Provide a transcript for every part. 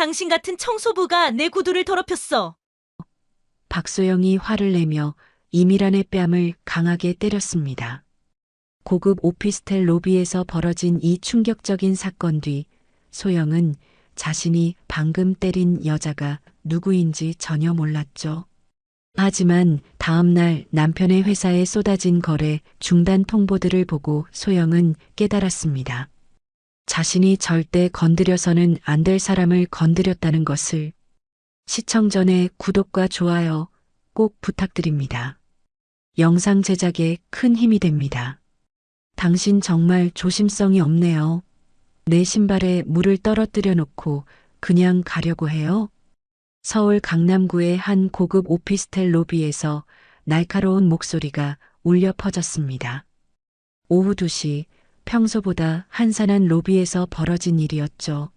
당신 같은 청소부가 내 구두를 더럽혔어. 박소영이 화를 내며 이미란의 뺨을 강하게 때렸습니다. 고급 오피스텔 로비에서 벌어진 이 충격적인 사건 뒤 소영은 자신이 방금 때린 여자가 누구인지 전혀 몰랐죠. 하지만 다음날 남편의 회사에 쏟아진 거래 중단 통보들을 보고 소영은 깨달았습니다. 자신이 절대 건드려서는 안 될 사람을 건드렸다는 것을. 시청 전에 구독과 좋아요 꼭 부탁드립니다. 영상 제작에 큰 힘이 됩니다. 당신 정말 조심성이 없네요. 내 신발에 물을 떨어뜨려 놓고 그냥 가려고 해요? 서울 강남구의 한 고급 오피스텔 로비에서 날카로운 목소리가 울려 퍼졌습니다. 오후 2시 평소보다 한산한 로비에서 벌어진 일이었죠.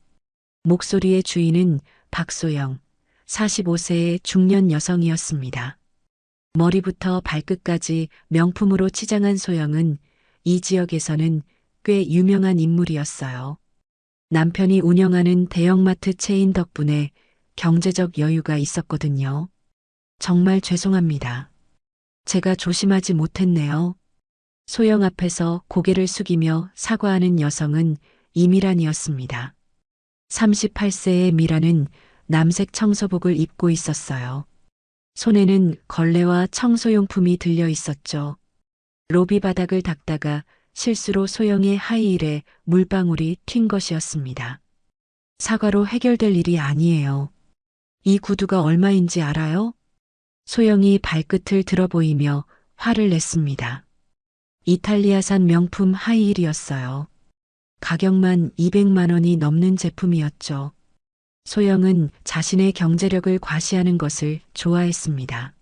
목소리의 주인은 박소영, 45세의 중년 여성이었습니다. 머리부터 발끝까지 명품으로 치장한 소영은 이 지역에서는 꽤 유명한 인물이었어요. 남편이 운영하는 대형마트 체인 덕분에 경제적 여유가 있었거든요. 정말 죄송합니다. 제가 조심하지 못했네요. 소영 앞에서 고개를 숙이며 사과하는 여성은 이미란이었습니다. 38세의 미란은 남색 청소복을 입고 있었어요. 손에는 걸레와 청소용품이 들려 있었죠. 로비 바닥을 닦다가 실수로 소영의 하이힐에 물방울이 튄 것이었습니다. 사과로 해결될 일이 아니에요. 이 구두가 얼마인지 알아요? 소영이 발끝을 들어보이며 화를 냈습니다. 이탈리아산 명품 하이힐이었어요. 가격만 200만 원이 넘는 제품이었죠. 소영은 자신의 경제력을 과시하는 것을 좋아했습니다.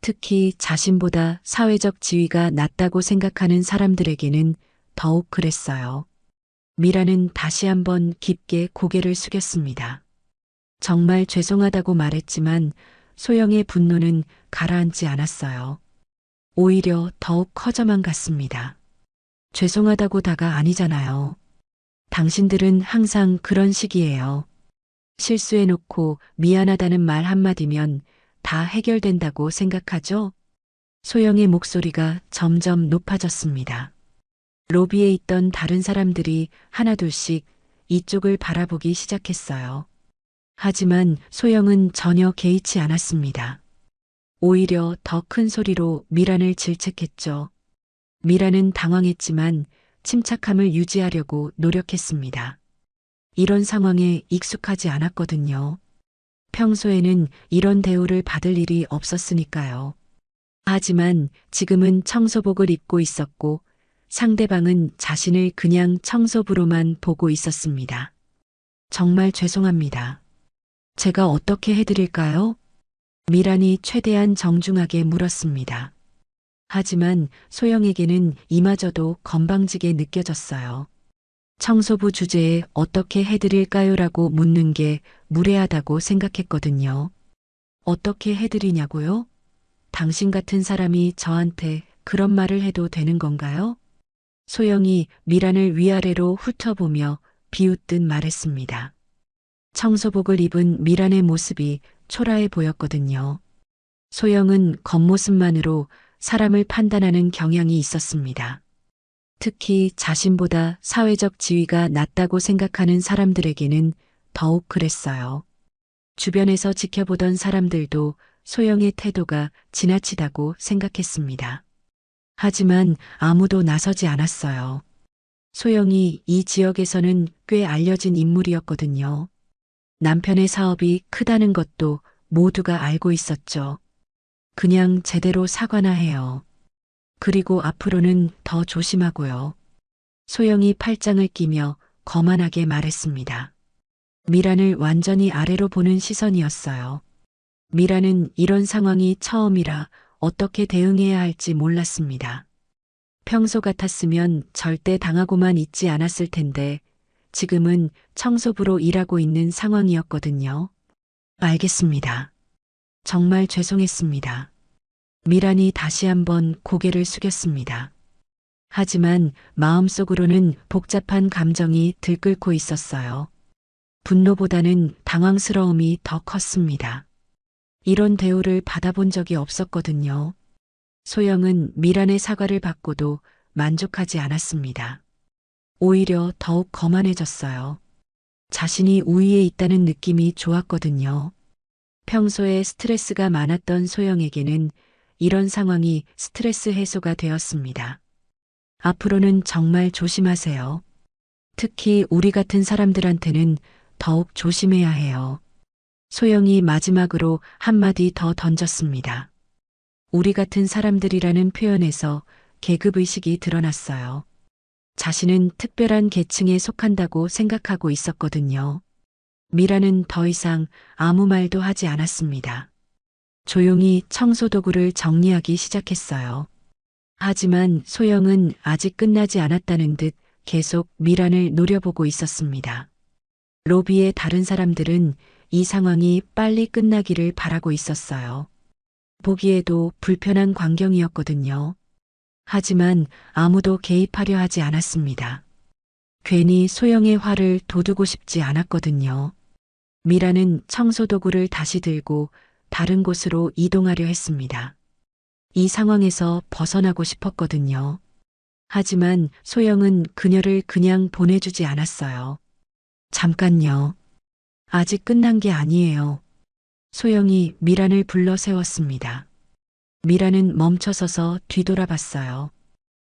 특히 자신보다 사회적 지위가 낮다고 생각하는 사람들에게는 더욱 그랬어요. 미라는 다시 한번 깊게 고개를 숙였습니다. 정말 죄송하다고 말했지만 소영의 분노는 가라앉지 않았어요. 오히려 더욱 커져만 갔습니다. 죄송하다고 다가 아니잖아요. 당신들은 항상 그런 식이에요. 실수해놓고 미안하다는 말 한마디면 다 해결된다고 생각하죠? 소영의 목소리가 점점 높아졌습니다. 로비에 있던 다른 사람들이 하나둘씩 이쪽을 바라보기 시작했어요. 하지만 소영은 전혀 개의치 않았습니다. 오히려 더 큰 소리로 미란을 질책했죠. 미란은 당황했지만 침착함을 유지하려고 노력했습니다. 이런 상황에 익숙하지 않았거든요. 평소에는 이런 대우를 받을 일이 없었으니까요. 하지만 지금은 청소복을 입고 있었고 상대방은 자신을 그냥 청소부로만 보고 있었습니다. 정말 죄송합니다. 제가 어떻게 해드릴까요? 미란이 최대한 정중하게 물었습니다. 하지만 소영에게는 이마저도 건방지게 느껴졌어요. 청소부 주제에 어떻게 해드릴까요라고 묻는 게 무례하다고 생각했거든요. 어떻게 해드리냐고요? 당신 같은 사람이 저한테 그런 말을 해도 되는 건가요? 소영이 미란을 위아래로 훑어보며 비웃듯 말했습니다. 청소복을 입은 미란의 모습이 초라해 보였거든요. 소영은 겉모습만으로 사람을 판단하는 경향이 있었습니다. 특히 자신보다 사회적 지위가 낮다고 생각하는 사람들에게는 더욱 그랬어요. 주변에서 지켜보던 사람들도 소영의 태도가 지나치다고 생각했습니다. 하지만 아무도 나서지 않았어요. 소영이 이 지역에서는 꽤 알려진 인물이었거든요. 남편의 사업이 크다는 것도 모두가 알고 있었죠. 그냥 제대로 사과나 해요. 그리고 앞으로는 더 조심하고요. 소영이 팔짱을 끼며 거만하게 말했습니다. 미란을 완전히 아래로 보는 시선이었어요. 미란은 이런 상황이 처음이라 어떻게 대응해야 할지 몰랐습니다. 평소 같았으면 절대 당하고만 있지 않았을 텐데 지금은 청소부로 일하고 있는 상황이었거든요. 알겠습니다. 정말 죄송했습니다. 미란이 다시 한번 고개를 숙였습니다. 하지만 마음속으로는 복잡한 감정이 들끓고 있었어요. 분노보다는 당황스러움이 더 컸습니다. 이런 대우를 받아본 적이 없었거든요. 소영은 미란의 사과를 받고도 만족하지 않았습니다. 오히려 더욱 거만해졌어요. 자신이 우위에 있다는 느낌이 좋았거든요. 평소에 스트레스가 많았던 소영에게는 이런 상황이 스트레스 해소가 되었습니다. 앞으로는 정말 조심하세요. 특히 우리 같은 사람들한테는 더욱 조심해야 해요. 소영이 마지막으로 한마디 더 던졌습니다. 우리 같은 사람들이라는 표현에서 계급의식이 드러났어요. 자신은 특별한 계층에 속한다고 생각하고 있었거든요. 미라는 더 이상 아무 말도 하지 않았습니다. 조용히 청소도구를 정리하기 시작했어요. 하지만 소영은 아직 끝나지 않았다는 듯 계속 미란을 노려보고 있었습니다. 로비의 다른 사람들은 이 상황이 빨리 끝나기를 바라고 있었어요. 보기에도 불편한 광경이었거든요. 하지만 아무도 개입하려 하지 않았습니다. 괜히 소영의 화를 돋우고 싶지 않았거든요. 미라는 청소도구를 다시 들고 다른 곳으로 이동하려 했습니다. 이 상황에서 벗어나고 싶었거든요. 하지만 소영은 그녀를 그냥 보내주지 않았어요. 잠깐요. 아직 끝난 게 아니에요. 소영이 미란을 불러 세웠습니다. 미란은 멈춰서서 뒤돌아봤어요.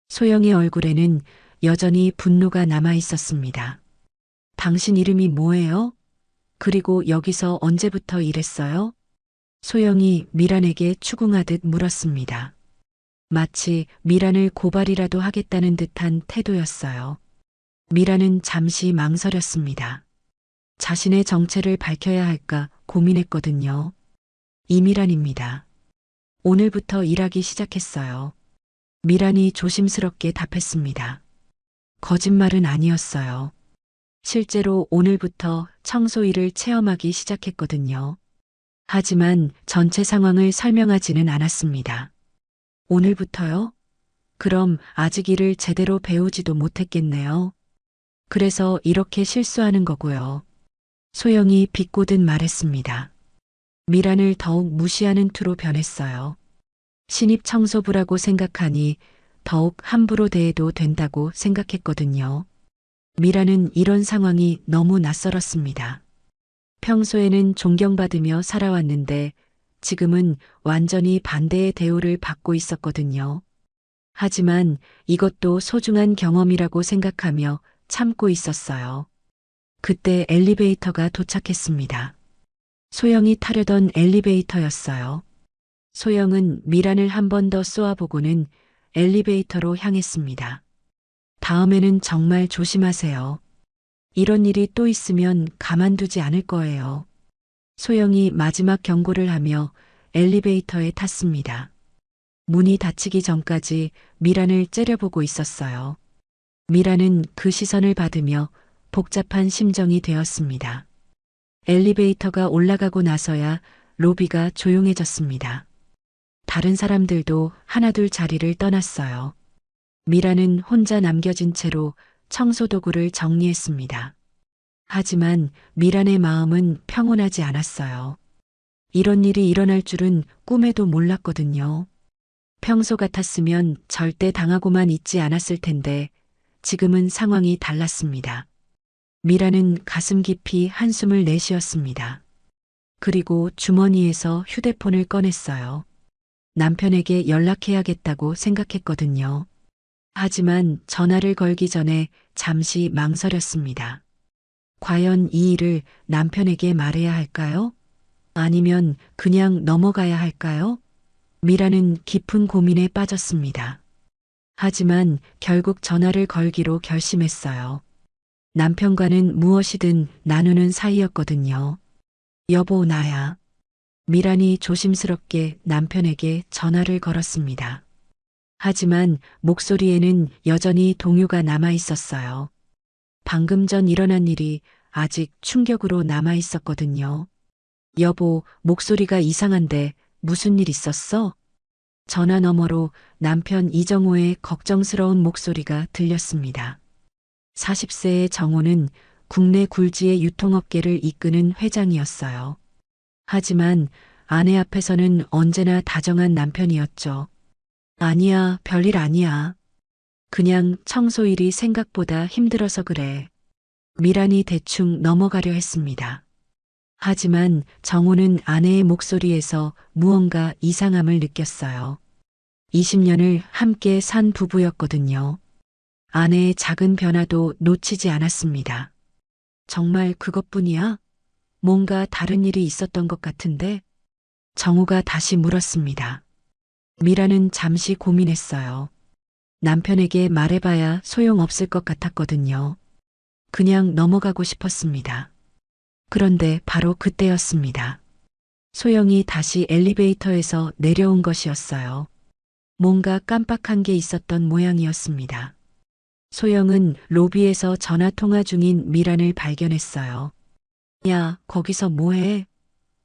소영의 얼굴에는 여전히 분노가 남아 있었습니다. 당신 이름이 뭐예요? 그리고 여기서 언제부터 일했어요? 소영이 미란에게 추궁하듯 물었습니다. 마치 미란을 고발이라도 하겠다는 듯한 태도였어요. 미란은 잠시 망설였습니다. 자신의 정체를 밝혀야 할까 고민했거든요. 이미란입니다. 오늘부터 일하기 시작했어요. 미란이 조심스럽게 답했습니다. 거짓말은 아니었어요. 실제로 오늘부터 청소 일을 체험하기 시작했거든요. 하지만 전체 상황을 설명하지는 않았습니다. 오늘부터요? 그럼 아직 일을 제대로 배우지도 못했겠네요. 그래서 이렇게 실수하는 거고요. 소영이 비꼬듯 말했습니다. 미란을 더욱 무시하는 투로 변했어요. 신입 청소부라고 생각하니 더욱 함부로 대해도 된다고 생각했거든요. 미란은 이런 상황이 너무 낯설었습니다. 평소에는 존경받으며 살아왔는데 지금은 완전히 반대의 대우를 받고 있었거든요. 하지만 이것도 소중한 경험이라고 생각하며 참고 있었어요. 그때 엘리베이터가 도착했습니다. 소영이 타려던 엘리베이터였어요. 소영은 미란을 한 번 더 쏘아보고는 엘리베이터로 향했습니다. 다음에는 정말 조심하세요. 이런 일이 또 있으면 가만두지 않을 거예요. 소영이 마지막 경고를 하며 엘리베이터에 탔습니다. 문이 닫히기 전까지 미란을 째려보고 있었어요. 미란은 그 시선을 받으며 복잡한 심정이 되었습니다. 엘리베이터가 올라가고 나서야 로비가 조용해졌습니다. 다른 사람들도 하나둘 자리를 떠났어요. 미란은 혼자 남겨진 채로 청소도구를 정리했습니다. 하지만 미란의 마음은 평온하지 않았어요. 이런 일이 일어날 줄은 꿈에도 몰랐거든요. 평소 같았으면 절대 당하고만 있지 않았을 텐데 지금은 상황이 달랐습니다. 미란은 가슴 깊이 한숨을 내쉬었습니다. 그리고 주머니에서 휴대폰을 꺼냈어요. 남편에게 연락해야겠다고 생각했거든요. 하지만 전화를 걸기 전에 잠시 망설였습니다. 과연 이 일을 남편에게 말해야 할까요? 아니면 그냥 넘어가야 할까요? 미라는 깊은 고민에 빠졌습니다. 하지만 결국 전화를 걸기로 결심했어요. 남편과는 무엇이든 나누는 사이였거든요. 여보, 나야. 미란이 조심스럽게 남편에게 전화를 걸었습니다. 하지만 목소리에는 여전히 동요가 남아 있었어요. 방금 전 일어난 일이 아직 충격으로 남아 있었거든요. 여보, 목소리가 이상한데 무슨 일 있었어? 전화 너머로 남편 이정호의 걱정스러운 목소리가 들렸습니다. 40세의 정호는 국내 굴지의 유통업계를 이끄는 회장이었어요. 하지만 아내 앞에서는 언제나 다정한 남편이었죠. 아니야, 별일 아니야. 그냥 청소일이 생각보다 힘들어서 그래. 미란이 대충 넘어가려 했습니다. 하지만 정호는 아내의 목소리에서 무언가 이상함을 느꼈어요. 20년을 함께 산 부부였거든요. 아내의 작은 변화도 놓치지 않았습니다. 정말 그것뿐이야? 뭔가 다른 일이 있었던 것 같은데? 정호가 다시 물었습니다. 미라는 잠시 고민했어요. 남편에게 말해봐야 소용없을 것 같았거든요. 그냥 넘어가고 싶었습니다. 그런데 바로 그때였습니다. 소영이 다시 엘리베이터에서 내려온 것이었어요. 뭔가 깜빡한 게 있었던 모양이었습니다. 소영은 로비에서 전화 통화 중인 미란을 발견했어요. 야, 거기서 뭐해?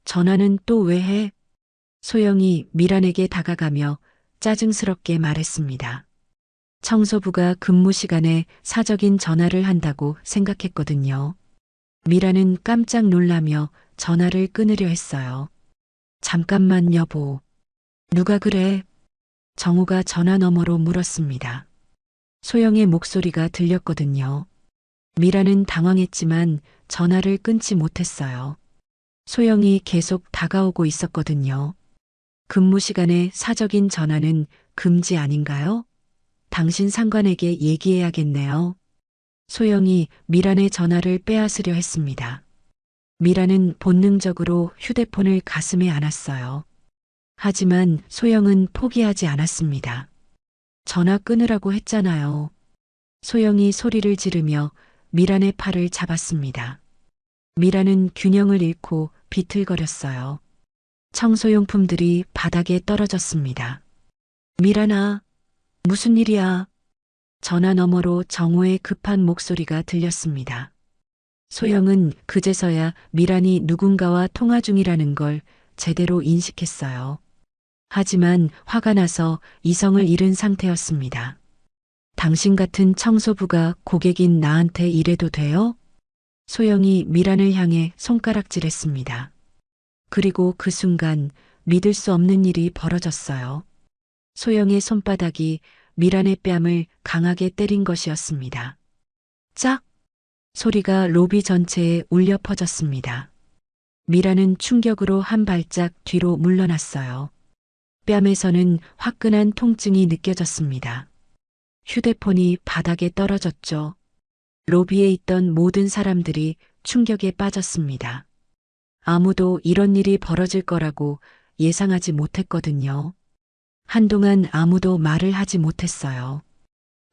전화는 또 왜 해? 소영이 미란에게 다가가며 짜증스럽게 말했습니다. 청소부가 근무 시간에 사적인 전화를 한다고 생각했거든요. 미라는 깜짝 놀라며 전화를 끊으려 했어요. 잠깐만 여보. 누가 그래? 정우가 전화 너머로 물었습니다. 소영의 목소리가 들렸거든요. 미라는 당황했지만 전화를 끊지 못했어요. 소영이 계속 다가오고 있었거든요. 근무 시간에 사적인 전화는 금지 아닌가요? 당신 상관에게 얘기해야겠네요. 소영이 미란의 전화를 빼앗으려 했습니다. 미란은 본능적으로 휴대폰을 가슴에 안았어요. 하지만 소영은 포기하지 않았습니다. 전화 끊으라고 했잖아요. 소영이 소리를 지르며 미란의 팔을 잡았습니다. 미란은 균형을 잃고 비틀거렸어요. 청소용품들이 바닥에 떨어졌습니다. 미란아, 무슨 일이야? 전화 너머로 정호의 급한 목소리가 들렸습니다. 소영은 그제서야 미란이 누군가와 통화 중이라는 걸 제대로 인식했어요. 하지만 화가 나서 이성을 잃은 상태였습니다. 당신 같은 청소부가 고객인 나한테 이래도 돼요? 소영이 미란을 향해 손가락질했습니다. 그리고 그 순간 믿을 수 없는 일이 벌어졌어요. 소영의 손바닥이 미란의 뺨을 강하게 때린 것이었습니다. 짝! 소리가 로비 전체에 울려 퍼졌습니다. 미란은 충격으로 한 발짝 뒤로 물러났어요. 뺨에서는 화끈한 통증이 느껴졌습니다. 휴대폰이 바닥에 떨어졌죠. 로비에 있던 모든 사람들이 충격에 빠졌습니다. 아무도 이런 일이 벌어질 거라고 예상하지 못했거든요. 한동안 아무도 말을 하지 못했어요.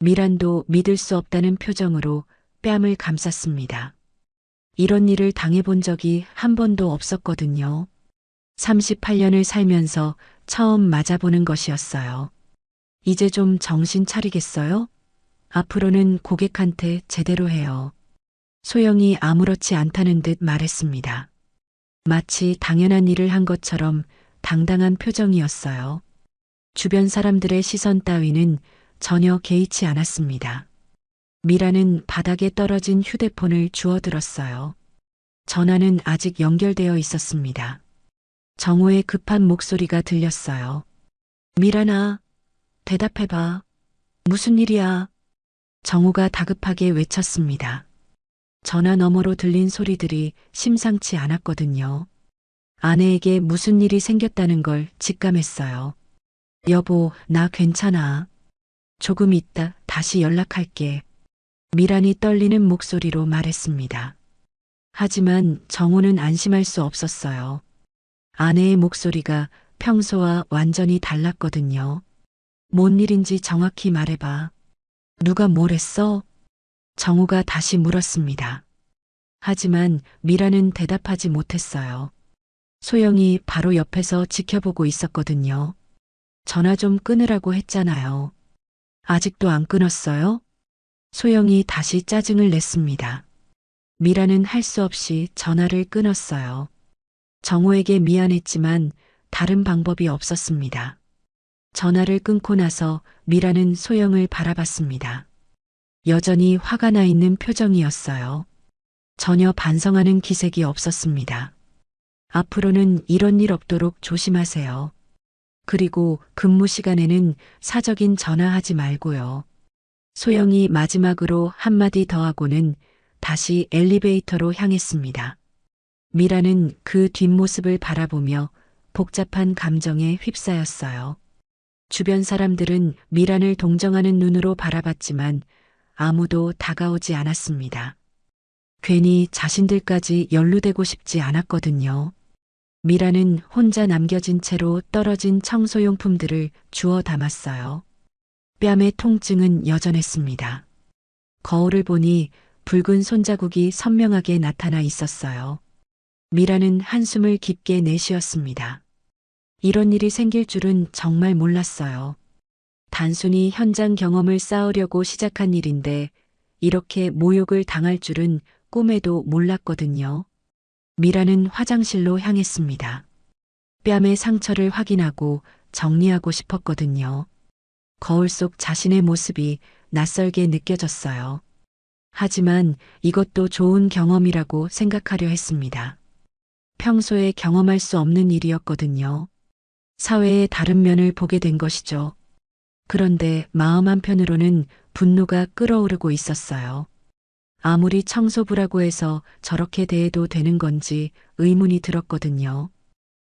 미란도 믿을 수 없다는 표정으로 뺨을 감쌌습니다. 이런 일을 당해본 적이 한 번도 없었거든요. 38년을 살면서 처음 맞아보는 것이었어요. 이제 좀 정신 차리겠어요? 앞으로는 고객한테 제대로 해요. 소영이 아무렇지 않다는 듯 말했습니다. 마치 당연한 일을 한 것처럼 당당한 표정이었어요. 주변 사람들의 시선 따위는 전혀 개의치 않았습니다. 미라는 바닥에 떨어진 휴대폰을 주워들었어요. 전화는 아직 연결되어 있었습니다. 정호의 급한 목소리가 들렸어요. 미란아, 대답해봐. 무슨 일이야? 정호가 다급하게 외쳤습니다. 전화 너머로 들린 소리들이 심상치 않았거든요. 아내에게 무슨 일이 생겼다는 걸 직감했어요. 여보, 나 괜찮아. 조금 있다 다시 연락할게. 미란이 떨리는 목소리로 말했습니다. 하지만 정호는 안심할 수 없었어요. 아내의 목소리가 평소와 완전히 달랐거든요. 뭔 일인지 정확히 말해봐. 누가 뭘 했어? 정호가 다시 물었습니다. 하지만 미라는 대답하지 못했어요. 소영이 바로 옆에서 지켜보고 있었거든요. 전화 좀 끊으라고 했잖아요. 아직도 안 끊었어요? 소영이 다시 짜증을 냈습니다. 미라는 할 수 없이 전화를 끊었어요. 정호에게 미안했지만 다른 방법이 없었습니다. 전화를 끊고 나서 미라는 소영을 바라봤습니다. 여전히 화가 나 있는 표정이었어요. 전혀 반성하는 기색이 없었습니다. 앞으로는 이런 일 없도록 조심하세요. 그리고 근무 시간에는 사적인 전화하지 말고요. 소영이 마지막으로 한마디 더 하고는 다시 엘리베이터로 향했습니다. 미라는 그 뒷모습을 바라보며 복잡한 감정에 휩싸였어요. 주변 사람들은 미란을 동정하는 눈으로 바라봤지만 아무도 다가오지 않았습니다. 괜히 자신들까지 연루되고 싶지 않았거든요. 미라는 혼자 남겨진 채로 떨어진 청소용품들을 주워 담았어요. 뺨의 통증은 여전했습니다. 거울을 보니 붉은 손자국이 선명하게 나타나 있었어요. 미라는 한숨을 깊게 내쉬었습니다. 이런 일이 생길 줄은 정말 몰랐어요. 단순히 현장 경험을 쌓으려고 시작한 일인데 이렇게 모욕을 당할 줄은 꿈에도 몰랐거든요. 미라는 화장실로 향했습니다. 뺨의 상처를 확인하고 정리하고 싶었거든요. 거울 속 자신의 모습이 낯설게 느껴졌어요. 하지만 이것도 좋은 경험이라고 생각하려 했습니다. 평소에 경험할 수 없는 일이었거든요. 사회의 다른 면을 보게 된 것이죠. 그런데 마음 한편으로는 분노가 끓어오르고 있었어요. 아무리 청소부라고 해서 저렇게 대해도 되는 건지 의문이 들었거든요.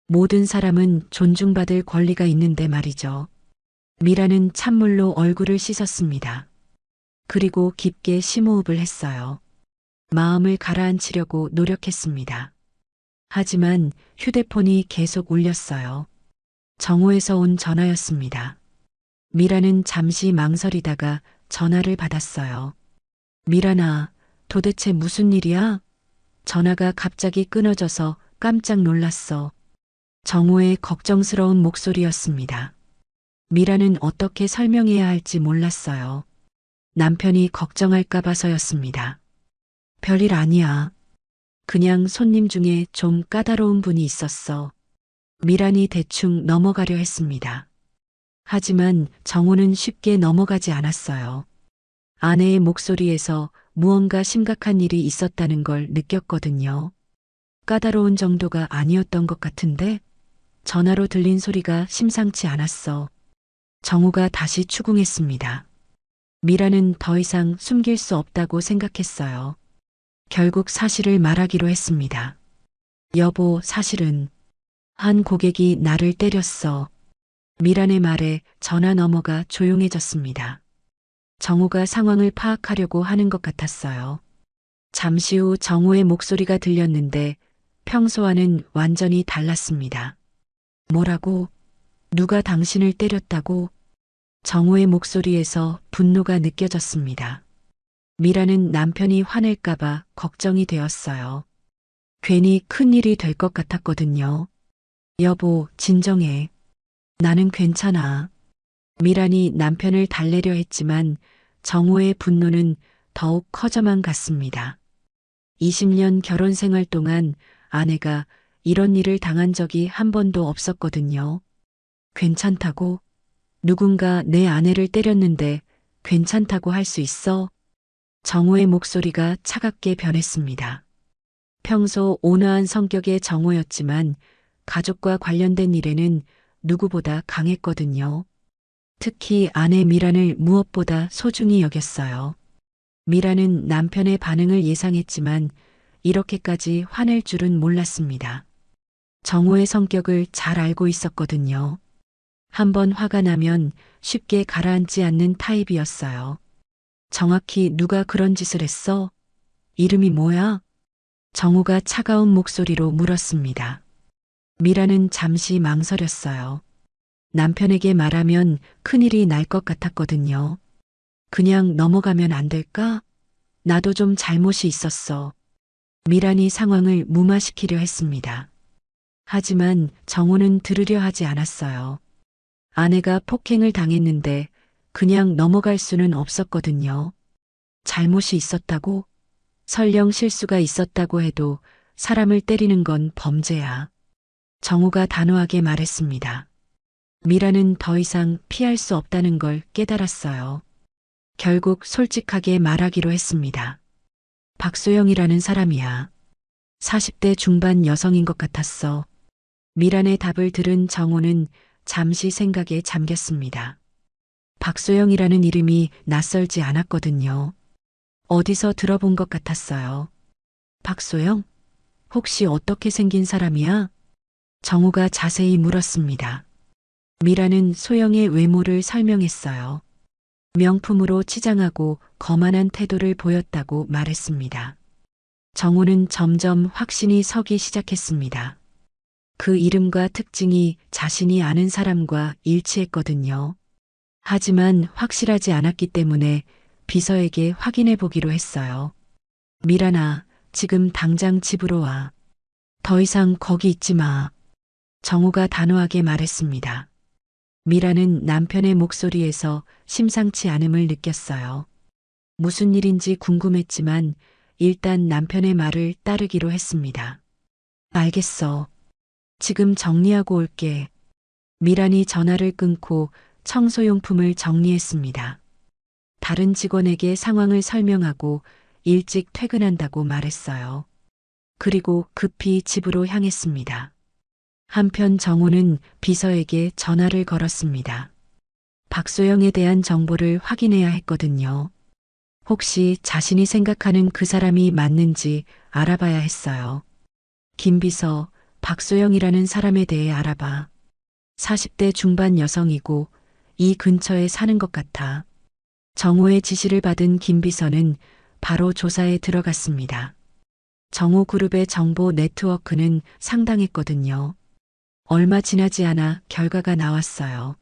모든 사람은 존중받을 권리가 있는데 말이죠. 미라는 찬물로 얼굴을 씻었습니다. 그리고 깊게 심호흡을 했어요. 마음을 가라앉히려고 노력했습니다. 하지만 휴대폰이 계속 울렸어요. 정오에서 온 전화였습니다. 미라는 잠시 망설이다가 전화를 받았어요. 미라나, 도대체 무슨 일이야? 전화가 갑자기 끊어져서 깜짝 놀랐어. 정오의 걱정스러운 목소리였습니다. 미라는 어떻게 설명해야 할지 몰랐어요. 남편이 걱정할까 봐서였습니다. 별일 아니야. 그냥 손님 중에 좀 까다로운 분이 있었어. 미란이 대충 넘어가려 했습니다. 하지만 정호는 쉽게 넘어가지 않았어요. 아내의 목소리에서 무언가 심각한 일이 있었다는 걸 느꼈거든요. 까다로운 정도가 아니었던 것 같은데 전화로 들린 소리가 심상치 않았어. 정호가 다시 추궁했습니다. 미라는 더 이상 숨길 수 없다고 생각했어요. 결국 사실을 말하기로 했습니다. 여보, 사실은 한 고객이 나를 때렸어. 미란의 말에 전화 너머가 조용해졌습니다. 정호가 상황을 파악하려고 하는 것 같았어요. 잠시 후 정호의 목소리가 들렸는데 평소와는 완전히 달랐습니다. 뭐라고? 누가 당신을 때렸다고? 정호의 목소리에서 분노가 느껴졌습니다. 미라는 남편이 화낼까봐 걱정이 되었어요. 괜히 큰일이 될 것 같았거든요. 여보, 진정해. 나는 괜찮아. 미란이 남편을 달래려 했지만 정호의 분노는 더욱 커져만 갔습니다. 20년 결혼 생활 동안 아내가 이런 일을 당한 적이 한 번도 없었거든요. 괜찮다고? 누군가 내 아내를 때렸는데 괜찮다고 할 수 있어? 정호의 목소리가 차갑게 변했습니다. 평소 온화한 성격의 정호였지만 가족과 관련된 일에는 누구보다 강했거든요. 특히 아내 미란을 무엇보다 소중히 여겼어요. 미란은 남편의 반응을 예상했지만 이렇게까지 화낼 줄은 몰랐습니다. 정호의 성격을 잘 알고 있었거든요. 한번 화가 나면 쉽게 가라앉지 않는 타입이었어요. 정확히 누가 그런 짓을 했어? 이름이 뭐야? 정호가 차가운 목소리로 물었습니다. 미라는 잠시 망설였어요. 남편에게 말하면 큰일이 날 것 같았거든요. 그냥 넘어가면 안 될까? 나도 좀 잘못이 있었어. 미란이 상황을 무마시키려 했습니다. 하지만 정호는 들으려 하지 않았어요. 아내가 폭행을 당했는데 그냥 넘어갈 수는 없었거든요. 잘못이 있었다고? 설령 실수가 있었다고 해도 사람을 때리는 건 범죄야. 정호가 단호하게 말했습니다. 미라는 더 이상 피할 수 없다는 걸 깨달았어요. 결국 솔직하게 말하기로 했습니다. 박소영이라는 사람이야. 40대 중반 여성인 것 같았어. 미란의 답을 들은 정호는 잠시 생각에 잠겼습니다. 박소영이라는 이름이 낯설지 않았거든요. 어디서 들어본 것 같았어요. 박소영? 혹시 어떻게 생긴 사람이야? 정우가 자세히 물었습니다. 미라는 소영의 외모를 설명했어요. 명품으로 치장하고 거만한 태도를 보였다고 말했습니다. 정우는 점점 확신이 서기 시작했습니다. 그 이름과 특징이 자신이 아는 사람과 일치했거든요. 하지만 확실하지 않았기 때문에 비서에게 확인해 보기로 했어요. 미란아, 지금 당장 집으로 와. 더 이상 거기 있지 마. 정우가 단호하게 말했습니다. 미라는 남편의 목소리에서 심상치 않음을 느꼈어요. 무슨 일인지 궁금했지만 일단 남편의 말을 따르기로 했습니다. 알겠어. 지금 정리하고 올게. 미란이 전화를 끊고 청소용품을 정리했습니다. 다른 직원에게 상황을 설명하고 일찍 퇴근한다고 말했어요. 그리고 급히 집으로 향했습니다. 한편 정우는 비서에게 전화를 걸었습니다. 박소영에 대한 정보를 확인해야 했거든요. 혹시 자신이 생각하는 그 사람이 맞는지 알아봐야 했어요. 김 비서, 박소영이라는 사람에 대해 알아봐. 40대 중반 여성이고 이 근처에 사는 것 같아. 정호의 지시를 받은 김 비서는 바로 조사에 들어갔습니다. 정호 그룹의 정보 네트워크는 상당했거든요. 얼마 지나지 않아 결과가 나왔어요.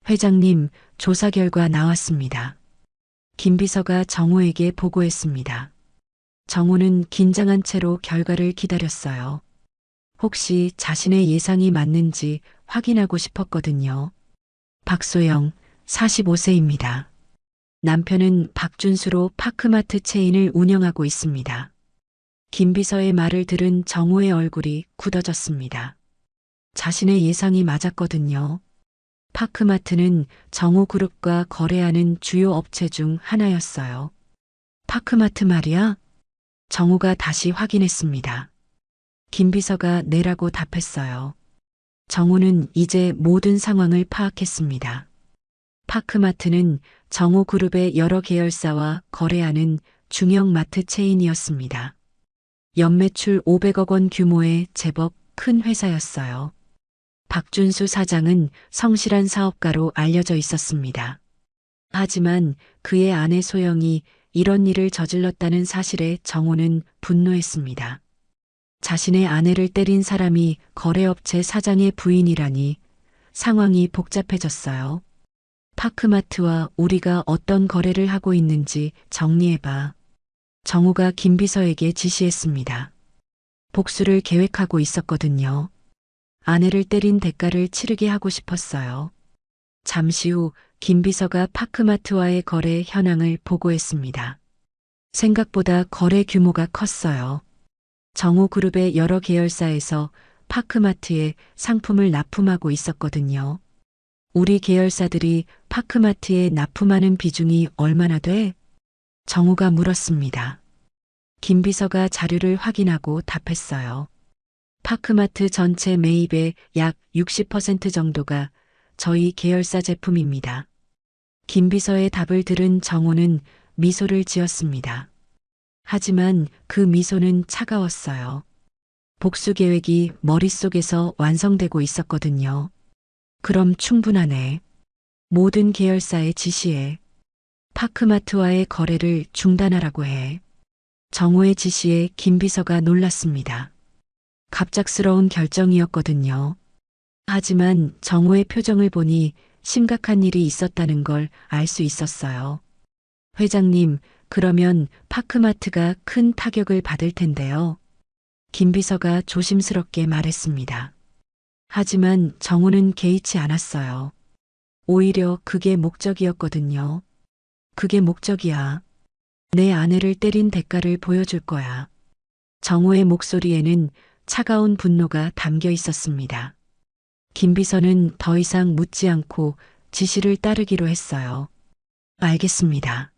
회장님, 조사 결과 나왔습니다. 김 비서가 정호에게 보고했습니다. 정호는 긴장한 채로 결과를 기다렸어요. 혹시 자신의 예상이 맞는지 확인하고 싶었거든요. 박소영, 45세입니다. 남편은 박준수로 파크마트 체인을 운영하고 있습니다. 김 비서의 말을 들은 정호의 얼굴이 굳어졌습니다. 자신의 예상이 맞았거든요. 파크마트는 정호 그룹과 거래하는 주요 업체 중 하나였어요. 파크마트 말이야? 정호가 다시 확인했습니다. 김 비서가 네라고 답했어요. 정호는 이제 모든 상황을 파악했습니다. 파크마트는 정호 그룹의 여러 계열사와 거래하는 중형 마트 체인이었습니다. 연매출 500억 원 규모의 제법 큰 회사였어요. 박준수 사장은 성실한 사업가로 알려져 있었습니다. 하지만 그의 아내 소영이 이런 일을 저질렀다는 사실에 정호는 분노했습니다. 자신의 아내를 때린 사람이 거래업체 사장의 부인이라니 상황이 복잡해졌어요. 파크마트와 우리가 어떤 거래를 하고 있는지 정리해봐. 정호가 김 비서에게 지시했습니다. 복수를 계획하고 있었거든요. 아내를 때린 대가를 치르게 하고 싶었어요. 잠시 후 김 비서가 파크마트와의 거래 현황을 보고했습니다. 생각보다 거래 규모가 컸어요. 정호 그룹의 여러 계열사에서 파크마트에 상품을 납품하고 있었거든요. 우리 계열사들이 파크마트에 납품하는 비중이 얼마나 돼? 정호가 물었습니다. 김 비서가 자료를 확인하고 답했어요. 파크마트 전체 매입의 약 60% 정도가 저희 계열사 제품입니다. 김 비서의 답을 들은 정호는 미소를 지었습니다. 하지만 그 미소는 차가웠어요. 복수 계획이 머릿속에서 완성되고 있었거든요. 그럼 충분하네. 모든 계열사에 지시해. 파크마트와의 거래를 중단하라고 해. 정호의 지시에 김 비서가 놀랐습니다. 갑작스러운 결정이었거든요. 하지만 정호의 표정을 보니 심각한 일이 있었다는 걸 알 수 있었어요. 회장님, 그러면 파크마트가 큰 타격을 받을 텐데요. 김 비서가 조심스럽게 말했습니다. 하지만 정호는 개의치 않았어요. 오히려 그게 목적이었거든요. 그게 목적이야. 내 아내를 때린 대가를 보여줄 거야. 정호의 목소리에는 차가운 분노가 담겨 있었습니다. 김 비서는 더 이상 묻지 않고 지시를 따르기로 했어요. 알겠습니다.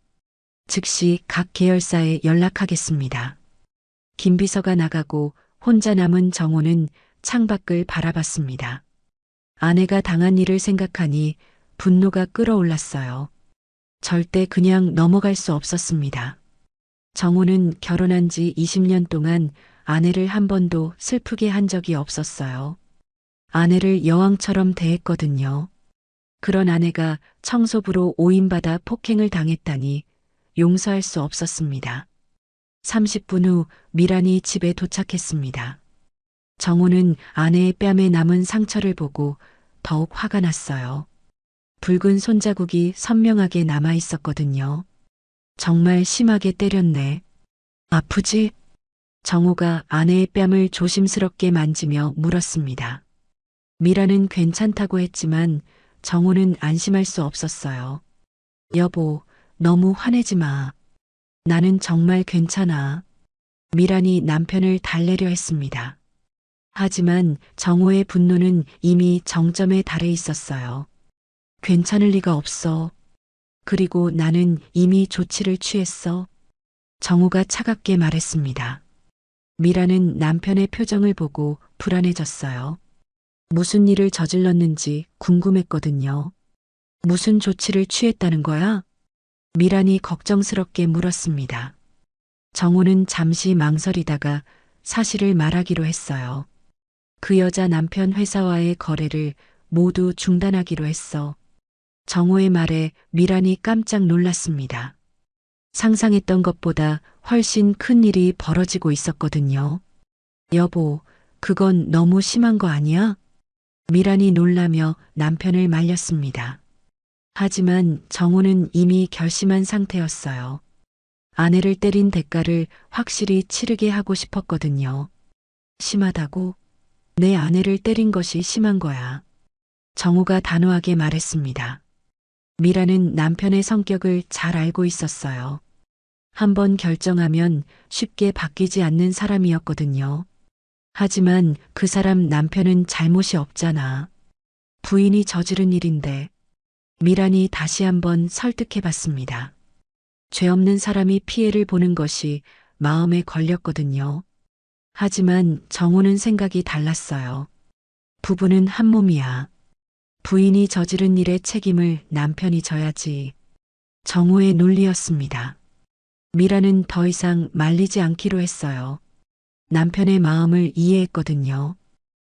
즉시 각 계열사에 연락하겠습니다. 김 비서가 나가고 혼자 남은 정호는 창밖을 바라봤습니다. 아내가 당한 일을 생각하니 분노가 끓어올랐어요. 절대 그냥 넘어갈 수 없었습니다. 정호는 결혼한 지 20년 동안 아내를 한 번도 슬프게 한 적이 없었어요. 아내를 여왕처럼 대했거든요. 그런 아내가 청소부로 오인받아 폭행을 당했다니 용서할 수 없었습니다. 30분 후 미란이 집에 도착했습니다. 정호는 아내의 뺨에 남은 상처를 보고 더욱 화가 났어요. 붉은 손자국이 선명하게 남아 있었거든요. 정말 심하게 때렸네. 아프지? 정호가 아내의 뺨을 조심스럽게 만지며 물었습니다. 미라는 괜찮다고 했지만 정호는 안심할 수 없었어요. 여보, 너무 화내지 마. 나는 정말 괜찮아. 미란이 남편을 달래려 했습니다. 하지만 정호의 분노는 이미 정점에 달해 있었어요. 괜찮을 리가 없어. 그리고 나는 이미 조치를 취했어. 정호가 차갑게 말했습니다. 미라는 남편의 표정을 보고 불안해졌어요. 무슨 일을 저질렀는지 궁금했거든요. 무슨 조치를 취했다는 거야? 미란이 걱정스럽게 물었습니다. 정호는 잠시 망설이다가 사실을 말하기로 했어요. 그 여자 남편 회사와의 거래를 모두 중단하기로 했어. 정호의 말에 미란이 깜짝 놀랐습니다. 상상했던 것보다 훨씬 큰 일이 벌어지고 있었거든요. 여보, 그건 너무 심한 거 아니야? 미란이 놀라며 남편을 말렸습니다. 하지만 정호는 이미 결심한 상태였어요. 아내를 때린 대가를 확실히 치르게 하고 싶었거든요. 심하다고? 내 아내를 때린 것이 심한 거야. 정호가 단호하게 말했습니다. 미라는 남편의 성격을 잘 알고 있었어요. 한번 결정하면 쉽게 바뀌지 않는 사람이었거든요. 하지만 그 사람 남편은 잘못이 없잖아. 부인이 저지른 일인데. 미란이 다시 한번 설득해 봤습니다. 죄 없는 사람이 피해를 보는 것이 마음에 걸렸거든요. 하지만 정호는 생각이 달랐어요. 부부는 한 몸이야. 부인이 저지른 일의 책임을 남편이 져야지. 정호의 논리였습니다. 미라는 더 이상 말리지 않기로 했어요. 남편의 마음을 이해했거든요.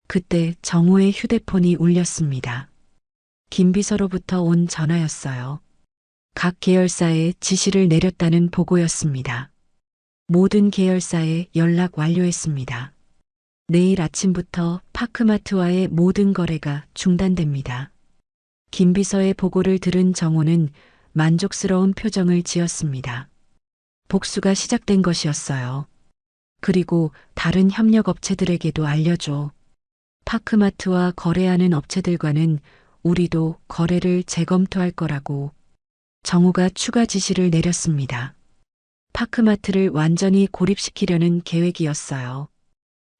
그때 정호의 휴대폰이 울렸습니다. 김 비서로부터 온 전화였어요. 각 계열사에 지시를 내렸다는 보고였습니다. 모든 계열사에 연락 완료했습니다. 내일 아침부터 파크마트와의 모든 거래가 중단됩니다. 김 비서의 보고를 들은 정호는 만족스러운 표정을 지었습니다. 복수가 시작된 것이었어요. 그리고 다른 협력업체들에게도 알려줘. 파크마트와 거래하는 업체들과는 우리도 거래를 재검토할 거라고. 정호가 추가 지시를 내렸습니다. 파크마트를 완전히 고립시키려는 계획이었어요.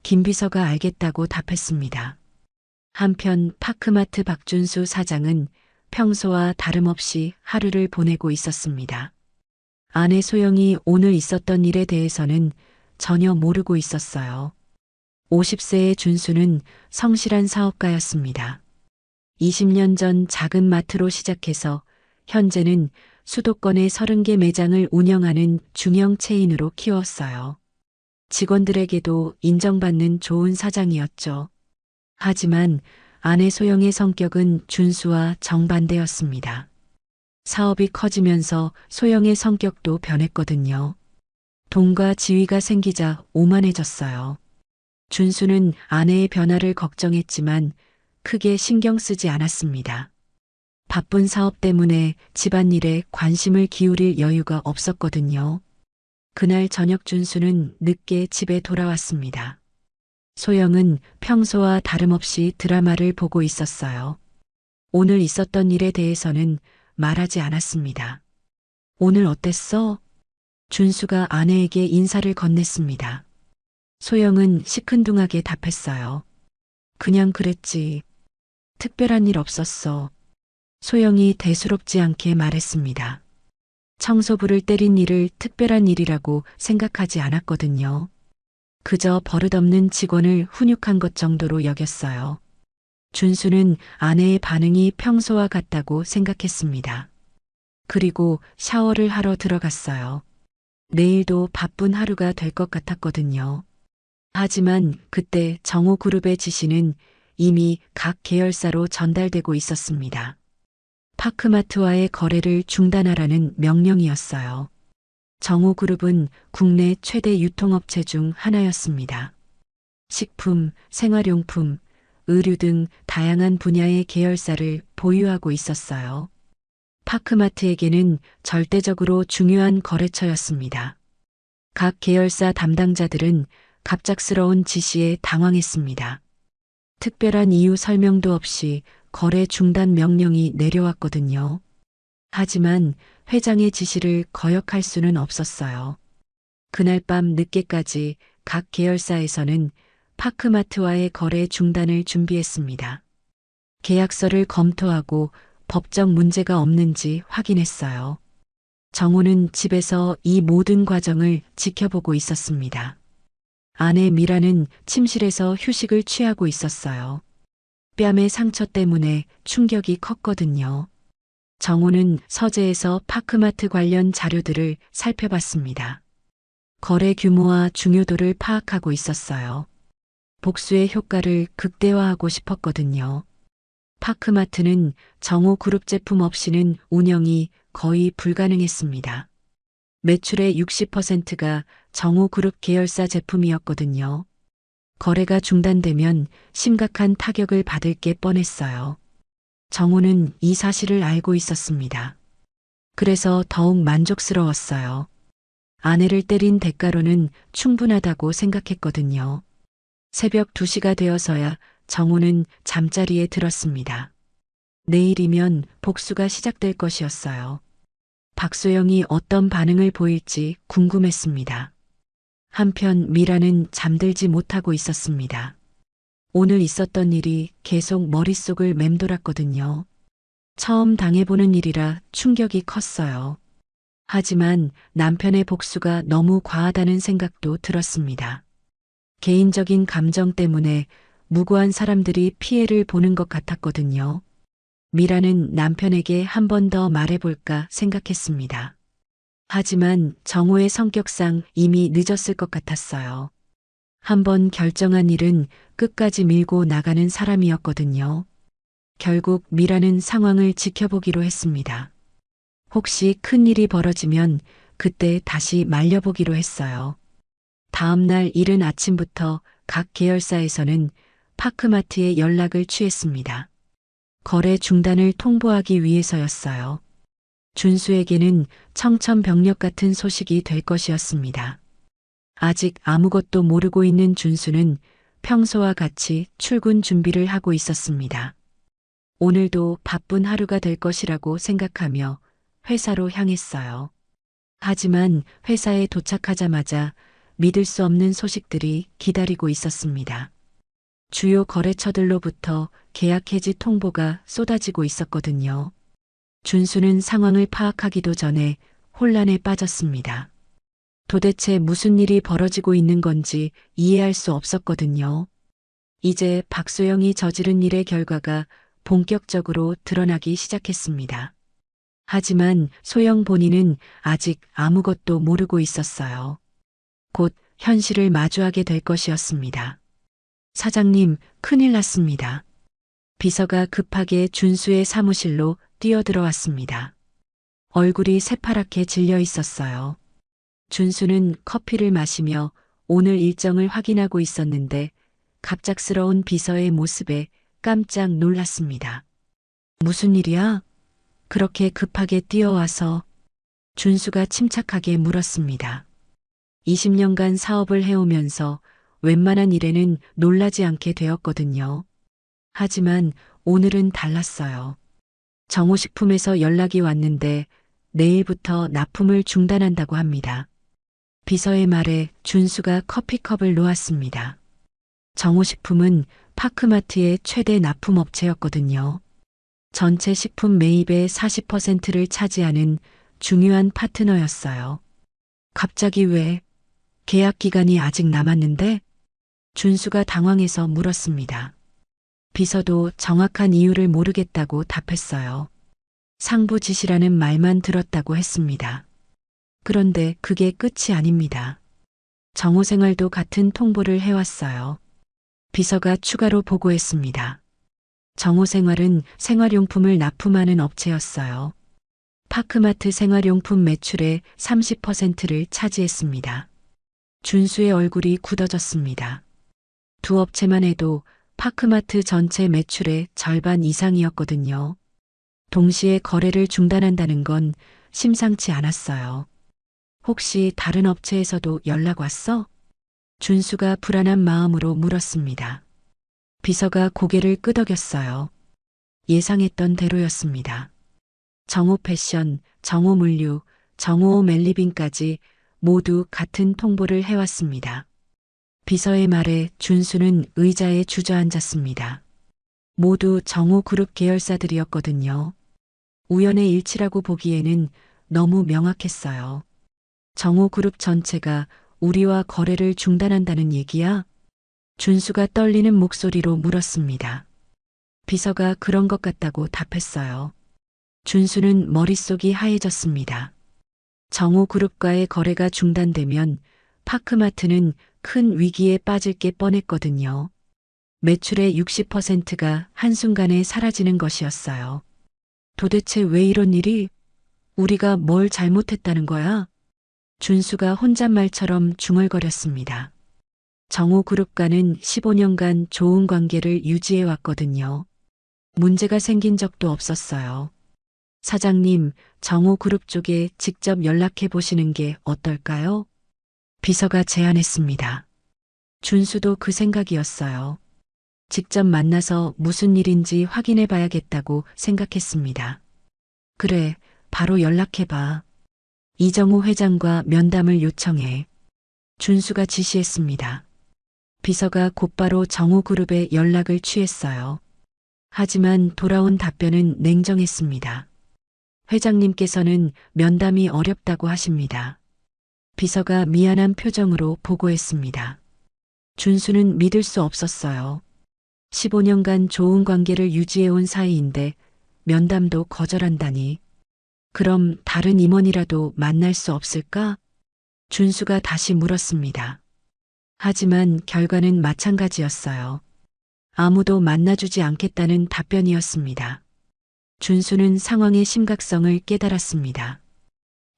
김 비서가 알겠다고 답했습니다. 한편 파크마트 박준수 사장은 평소와 다름없이 하루를 보내고 있었습니다. 아내 소영이 오늘 있었던 일에 대해서는 전혀 모르고 있었어요. 50세의 준수는 성실한 사업가였습니다. 20년 전 작은 마트로 시작해서 현재는 수도권의 30개 매장을 운영하는 중형 체인으로 키웠어요. 직원들에게도 인정받는 좋은 사장이었죠. 하지만 아내 소영의 성격은 준수와 정반대였습니다. 사업이 커지면서 소영의 성격도 변했거든요. 돈과 지위가 생기자 오만해졌어요. 준수는 아내의 변화를 걱정했지만 크게 신경 쓰지 않았습니다. 바쁜 사업 때문에 집안일에 관심을 기울일 여유가 없었거든요. 그날 저녁 준수는 늦게 집에 돌아왔습니다. 소영은 평소와 다름없이 드라마를 보고 있었어요. 오늘 있었던 일에 대해서는 말하지 않았습니다. 오늘 어땠어? 준수가 아내에게 인사를 건넸습니다. 소영은 시큰둥하게 답했어요. 그냥 그랬지. 특별한 일 없었어. 소영이 대수롭지 않게 말했습니다. 청소부를 때린 일을 특별한 일이라고 생각하지 않았거든요. 그저 버릇없는 직원을 훈육한 것 정도로 여겼어요. 준수는 아내의 반응이 평소와 같다고 생각했습니다. 그리고 샤워를 하러 들어갔어요. 내일도 바쁜 하루가 될 것 같았거든요. 하지만 그때 정호그룹의 지시는 이미 각 계열사로 전달되고 있었습니다. 파크마트와의 거래를 중단하라는 명령이었어요. 정호그룹은 국내 최대 유통업체 중 하나였습니다. 식품, 생활용품, 의류 등 다양한 분야의 계열사를 보유하고 있었어요. 파크마트에게는 절대적으로 중요한 거래처였습니다. 각 계열사 담당자들은 갑작스러운 지시에 당황했습니다. 특별한 이유 설명도 없이 거래 중단 명령이 내려왔거든요. 하지만 회장의 지시를 거역할 수는 없었어요. 그날 밤 늦게까지 각 계열사에서는 파크마트와의 거래 중단을 준비했습니다. 계약서를 검토하고 법적 문제가 없는지 확인했어요. 정호는 집에서 이 모든 과정을 지켜보고 있었습니다. 아내 미라는 침실에서 휴식을 취하고 있었어요. 뺨의 상처 때문에 충격이 컸거든요. 정호는 서재에서 파크마트 관련 자료들을 살펴봤습니다. 거래 규모와 중요도를 파악하고 있었어요. 복수의 효과를 극대화하고 싶었거든요. 파크마트는 정호그룹 제품 없이는 운영이 거의 불가능했습니다. 매출의 60%가 정호그룹 계열사 제품이었거든요. 거래가 중단되면 심각한 타격을 받을 게 뻔했어요. 정호는 이 사실을 알고 있었습니다. 그래서 더욱 만족스러웠어요. 아내를 때린 대가로는 충분하다고 생각했거든요. 새벽 2시가 되어서야 정호는 잠자리에 들었습니다. 내일이면 복수가 시작될 것이었어요. 박소영이 어떤 반응을 보일지 궁금했습니다. 한편 미라는 잠들지 못하고 있었습니다. 오늘 있었던 일이 계속 머릿속을 맴돌았거든요. 처음 당해보는 일이라 충격이 컸어요. 하지만 남편의 복수가 너무 과하다는 생각도 들었습니다. 개인적인 감정 때문에 무고한 사람들이 피해를 보는 것 같았거든요. 미라는 남편에게 한 번 더 말해볼까 생각했습니다. 하지만 정호의 성격상 이미 늦었을 것 같았어요. 한번 결정한 일은 끝까지 밀고 나가는 사람이었거든요. 결국 미라는 상황을 지켜보기로 했습니다. 혹시 큰 일이 벌어지면 그때 다시 말려보기로 했어요. 다음 날 이른 아침부터 각 계열사에서는 파크마트에 연락을 취했습니다. 거래 중단을 통보하기 위해서였어요. 준수에게는 청천벽력 같은 소식이 될 것이었습니다. 아직 아무것도 모르고 있는 준수는 평소와 같이 출근 준비를 하고 있었습니다. 오늘도 바쁜 하루가 될 것이라고 생각하며 회사로 향했어요. 하지만 회사에 도착하자마자 믿을 수 없는 소식들이 기다리고 있었습니다. 주요 거래처들로부터 계약 해지 통보가 쏟아지고 있었거든요. 준수는 상황을 파악하기도 전에 혼란에 빠졌습니다. 도대체 무슨 일이 벌어지고 있는 건지 이해할 수 없었거든요. 이제 박소영이 저지른 일의 결과가 본격적으로 드러나기 시작했습니다. 하지만 소영 본인은 아직 아무것도 모르고 있었어요. 곧 현실을 마주하게 될 것이었습니다. 사장님, 큰일 났습니다. 비서가 급하게 준수의 사무실로 뛰어들어왔습니다. 얼굴이 새파랗게 질려 있었어요. 준수는 커피를 마시며 오늘 일정을 확인하고 있었는데 갑작스러운 비서의 모습에 깜짝 놀랐습니다. 무슨 일이야? 그렇게 급하게 뛰어와서 준수가 침착하게 물었습니다. 20년간 사업을 해오면서 웬만한 일에는 놀라지 않게 되었거든요. 하지만 오늘은 달랐어요. 정호식품에서 연락이 왔는데 내일부터 납품을 중단한다고 합니다. 비서의 말에 준수가 커피컵을 놓았습니다. 정호식품은 파크마트의 최대 납품업체였거든요. 전체 식품 매입의 40%를 차지하는 중요한 파트너였어요. 갑자기 왜? 계약 기간이 아직 남았는데? 준수가 당황해서 물었습니다. 비서도 정확한 이유를 모르겠다고 답했어요. 상부 지시라는 말만 들었다고 했습니다. 그런데 그게 끝이 아닙니다. 정호생활도 같은 통보를 해왔어요. 비서가 추가로 보고했습니다. 정호생활은 생활용품을 납품하는 업체였어요. 파크마트 생활용품 매출의 30%를 차지했습니다. 준수의 얼굴이 굳어졌습니다. 두 업체만 해도 파크마트 전체 매출의 절반 이상이었거든요. 동시에 거래를 중단한다는 건 심상치 않았어요. 혹시 다른 업체에서도 연락 왔어? 준수가 불안한 마음으로 물었습니다. 비서가 고개를 끄덕였어요. 예상했던 대로였습니다. 정호 패션, 정호 물류, 정호 멜리빈까지 모두 같은 통보를 해왔습니다. 비서의 말에 준수는 의자에 주저앉았습니다. 모두 정호 그룹 계열사들이었거든요. 우연의 일치라고 보기에는 너무 명확했어요. 정호 그룹 전체가 우리와 거래를 중단한다는 얘기야? 준수가 떨리는 목소리로 물었습니다. 비서가 그런 것 같다고 답했어요. 준수는 머릿속이 하얘졌습니다. 정호 그룹과의 거래가 중단되면 파크마트는 큰 위기에 빠질 게 뻔했거든요. 매출의 60%가 한순간에 사라지는 것이었어요. 도대체 왜 이런 일이? 우리가 뭘 잘못했다는 거야? 준수가 혼잣말처럼 중얼거렸습니다. 정호 그룹과는 15년간 좋은 관계를 유지해 왔거든요. 문제가 생긴 적도 없었어요. 사장님, 정호 그룹 쪽에 직접 연락해 보시는 게 어떨까요? 비서가 제안했습니다. 준수도 그 생각이었어요. 직접 만나서 무슨 일인지 확인해 봐야겠다고 생각했습니다. 그래, 바로 연락해 봐. 이정호 회장과 면담을 요청해. 준수가 지시했습니다. 비서가 곧바로 정호 그룹에 연락을 취했어요. 하지만 돌아온 답변은 냉정했습니다. 회장님께서는 면담이 어렵다고 하십니다. 비서가 미안한 표정으로 보고했습니다. 준수는 믿을 수 없었어요. 15년간 좋은 관계를 유지해온 사이인데 면담도 거절한다니. 그럼 다른 임원이라도 만날 수 없을까? 준수가 다시 물었습니다. 하지만 결과는 마찬가지였어요. 아무도 만나주지 않겠다는 답변이었습니다. 준수는 상황의 심각성을 깨달았습니다.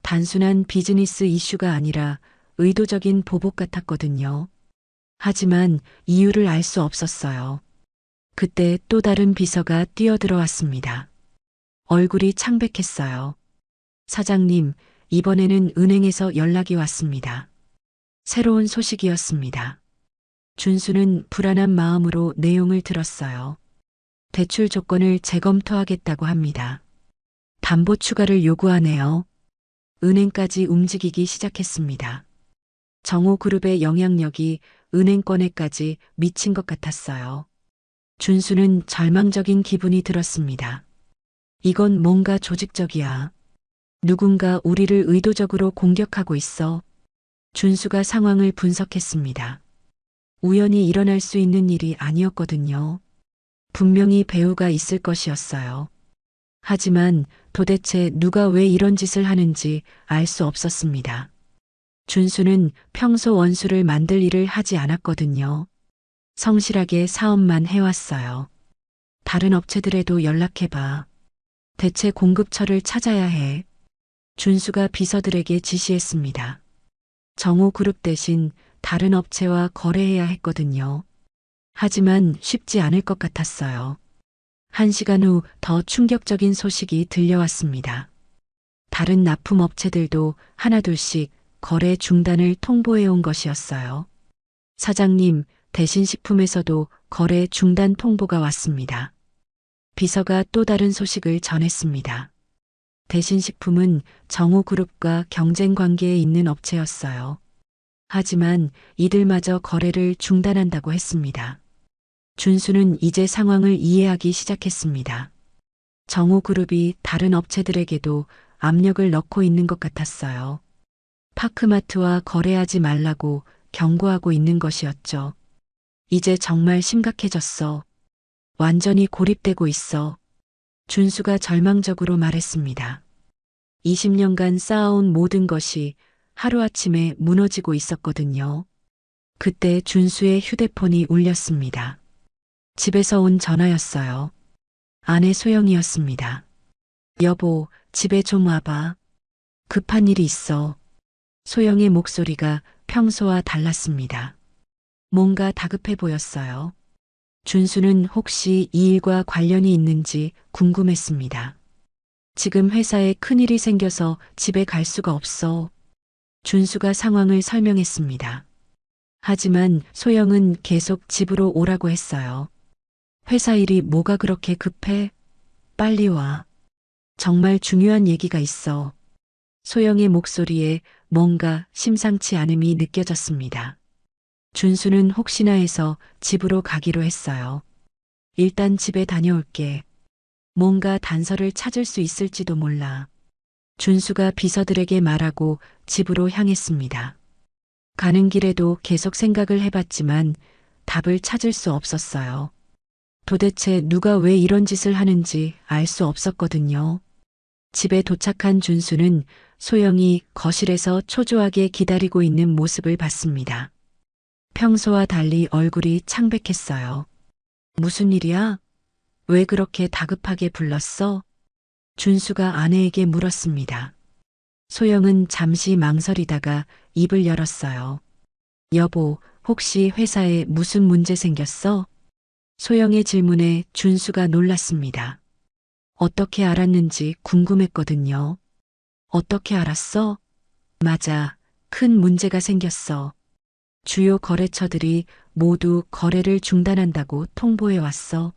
단순한 비즈니스 이슈가 아니라 의도적인 보복 같았거든요. 하지만 이유를 알 수 없었어요. 그때 또 다른 비서가 뛰어들어왔습니다. 얼굴이 창백했어요. 사장님, 이번에는 은행에서 연락이 왔습니다. 새로운 소식이었습니다. 준수는 불안한 마음으로 내용을 들었어요. 대출 조건을 재검토하겠다고 합니다. 담보 추가를 요구하네요. 은행까지 움직이기 시작했습니다. 정호그룹의 영향력이 은행권에까지 미친 것 같았어요. 준수는 절망적인 기분이 들었습니다. 이건 뭔가 조직적이야. 누군가 우리를 의도적으로 공격하고 있어. 준수가 상황을 분석했습니다. 우연히 일어날 수 있는 일이 아니었거든요. 분명히 배우가 있을 것이었어요. 하지만 도대체 누가 왜 이런 짓을 하는지 알 수 없었습니다. 준수는 평소 원수를 만들 일을 하지 않았거든요. 성실하게 사업만 해왔어요. 다른 업체들에도 연락해봐. 대체 공급처를 찾아야 해. 준수가 비서들에게 지시했습니다. 정호그룹 대신 다른 업체와 거래해야 했거든요. 하지만 쉽지 않을 것 같았어요. 1시간 후 더 충격적인 소식이 들려왔습니다. 다른 납품업체들도 하나둘씩 거래 중단을 통보해온 것이었어요. 사장님, 대신식품에서도 거래 중단 통보가 왔습니다. 비서가 또 다른 소식을 전했습니다. 대신식품은 정호그룹과 경쟁 관계에 있는 업체였어요. 하지만 이들마저 거래를 중단한다고 했습니다. 준수는 이제 상황을 이해하기 시작했습니다. 정호그룹이 다른 업체들에게도 압력을 넣고 있는 것 같았어요. 파크마트와 거래하지 말라고 경고하고 있는 것이었죠. 이제 정말 심각해졌어. 완전히 고립되고 있어. 준수가 절망적으로 말했습니다. 20년간 쌓아온 모든 것이 하루아침에 무너지고 있었거든요. 그때 준수의 휴대폰이 울렸습니다. 집에서 온 전화였어요. 아내 소영이었습니다. 여보, 집에 좀 와봐. 급한 일이 있어. 소영의 목소리가 평소와 달랐습니다. 뭔가 다급해 보였어요. 준수는 혹시 이 일과 관련이 있는지 궁금했습니다. 지금 회사에 큰일이 생겨서 집에 갈 수가 없어. 준수가 상황을 설명했습니다. 하지만 소영은 계속 집으로 오라고 했어요. 회사 일이 뭐가 그렇게 급해? 빨리 와. 정말 중요한 얘기가 있어. 소영의 목소리에 뭔가 심상치 않음이 느껴졌습니다. 준수는 혹시나 해서 집으로 가기로 했어요. 일단 집에 다녀올게. 뭔가 단서를 찾을 수 있을지도 몰라. 준수가 비서들에게 말하고 집으로 향했습니다. 가는 길에도 계속 생각을 해봤지만 답을 찾을 수 없었어요. 도대체 누가 왜 이런 짓을 하는지 알 수 없었거든요. 집에 도착한 준수는 소영이 거실에서 초조하게 기다리고 있는 모습을 봤습니다. 평소와 달리 얼굴이 창백했어요. 무슨 일이야? 왜 그렇게 다급하게 불렀어? 준수가 아내에게 물었습니다. 소영은 잠시 망설이다가 입을 열었어요. 여보, 혹시 회사에 무슨 문제 생겼어? 소영의 질문에 준수가 놀랐습니다. 어떻게 알았는지 궁금했거든요. 어떻게 알았어? 맞아, 큰 문제가 생겼어. 주요 거래처들이 모두 거래를 중단한다고 통보해 왔어.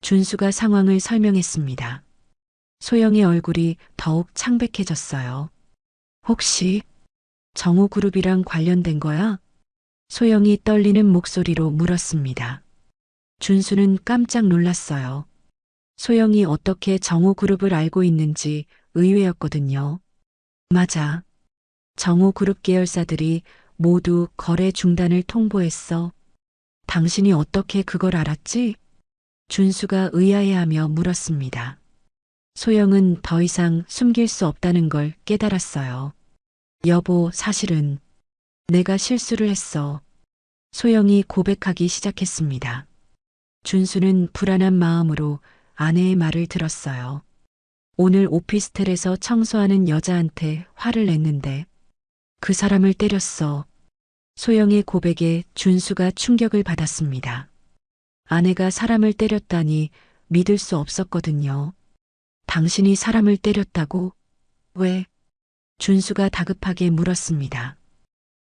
준수가 상황을 설명했습니다. 소영의 얼굴이 더욱 창백해졌어요. 혹시 정우그룹이랑 관련된 거야? 소영이 떨리는 목소리로 물었습니다. 준수는 깜짝 놀랐어요. 소영이 어떻게 정우그룹을 알고 있는지 의외였거든요. 맞아. 정우그룹 계열사들이 모두 거래 중단을 통보했어. 당신이 어떻게 그걸 알았지? 준수가 의아해하며 물었습니다. 소영은 더 이상 숨길 수 없다는 걸 깨달았어요. 여보, 사실은 내가 실수를 했어. 소영이 고백하기 시작했습니다. 준수는 불안한 마음으로 아내의 말을 들었어요. 오늘 오피스텔에서 청소하는 여자한테 화를 냈는데 그 사람을 때렸어. 소영의 고백에 준수가 충격을 받았습니다. 아내가 사람을 때렸다니 믿을 수 없었거든요. 당신이 사람을 때렸다고? 왜? 준수가 다급하게 물었습니다.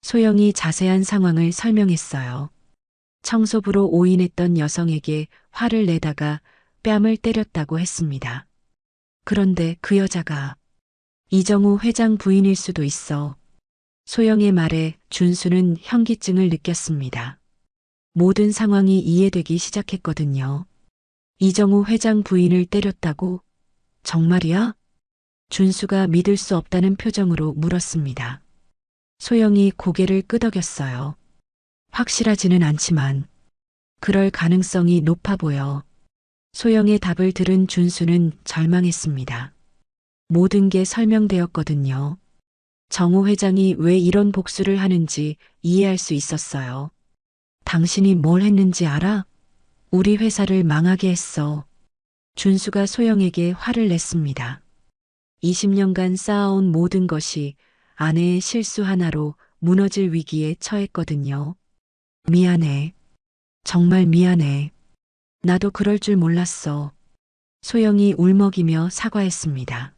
소영이 자세한 상황을 설명했어요. 청소부로 오인했던 여성에게 화를 내다가 뺨을 때렸다고 했습니다. 그런데 그 여자가 이정우 회장 부인일 수도 있어. 소영의 말에 준수는 현기증을 느꼈습니다. 모든 상황이 이해되기 시작했거든요. 이정우 회장 부인을 때렸다고? 정말이야? 준수가 믿을 수 없다는 표정으로 물었습니다. 소영이 고개를 끄덕였어요. 확실하지는 않지만 그럴 가능성이 높아 보여. 소영의 답을 들은 준수는 절망했습니다. 모든 게 설명되었거든요. 정우 회장이 왜 이런 복수를 하는지 이해할 수 있었어요. 당신이 뭘 했는지 알아? 우리 회사를 망하게 했어. 준수가 소영에게 화를 냈습니다. 20년간 쌓아온 모든 것이 아내의 실수 하나로 무너질 위기에 처했거든요. 미안해. 정말 미안해. 나도 그럴 줄 몰랐어. 소영이 울먹이며 사과했습니다.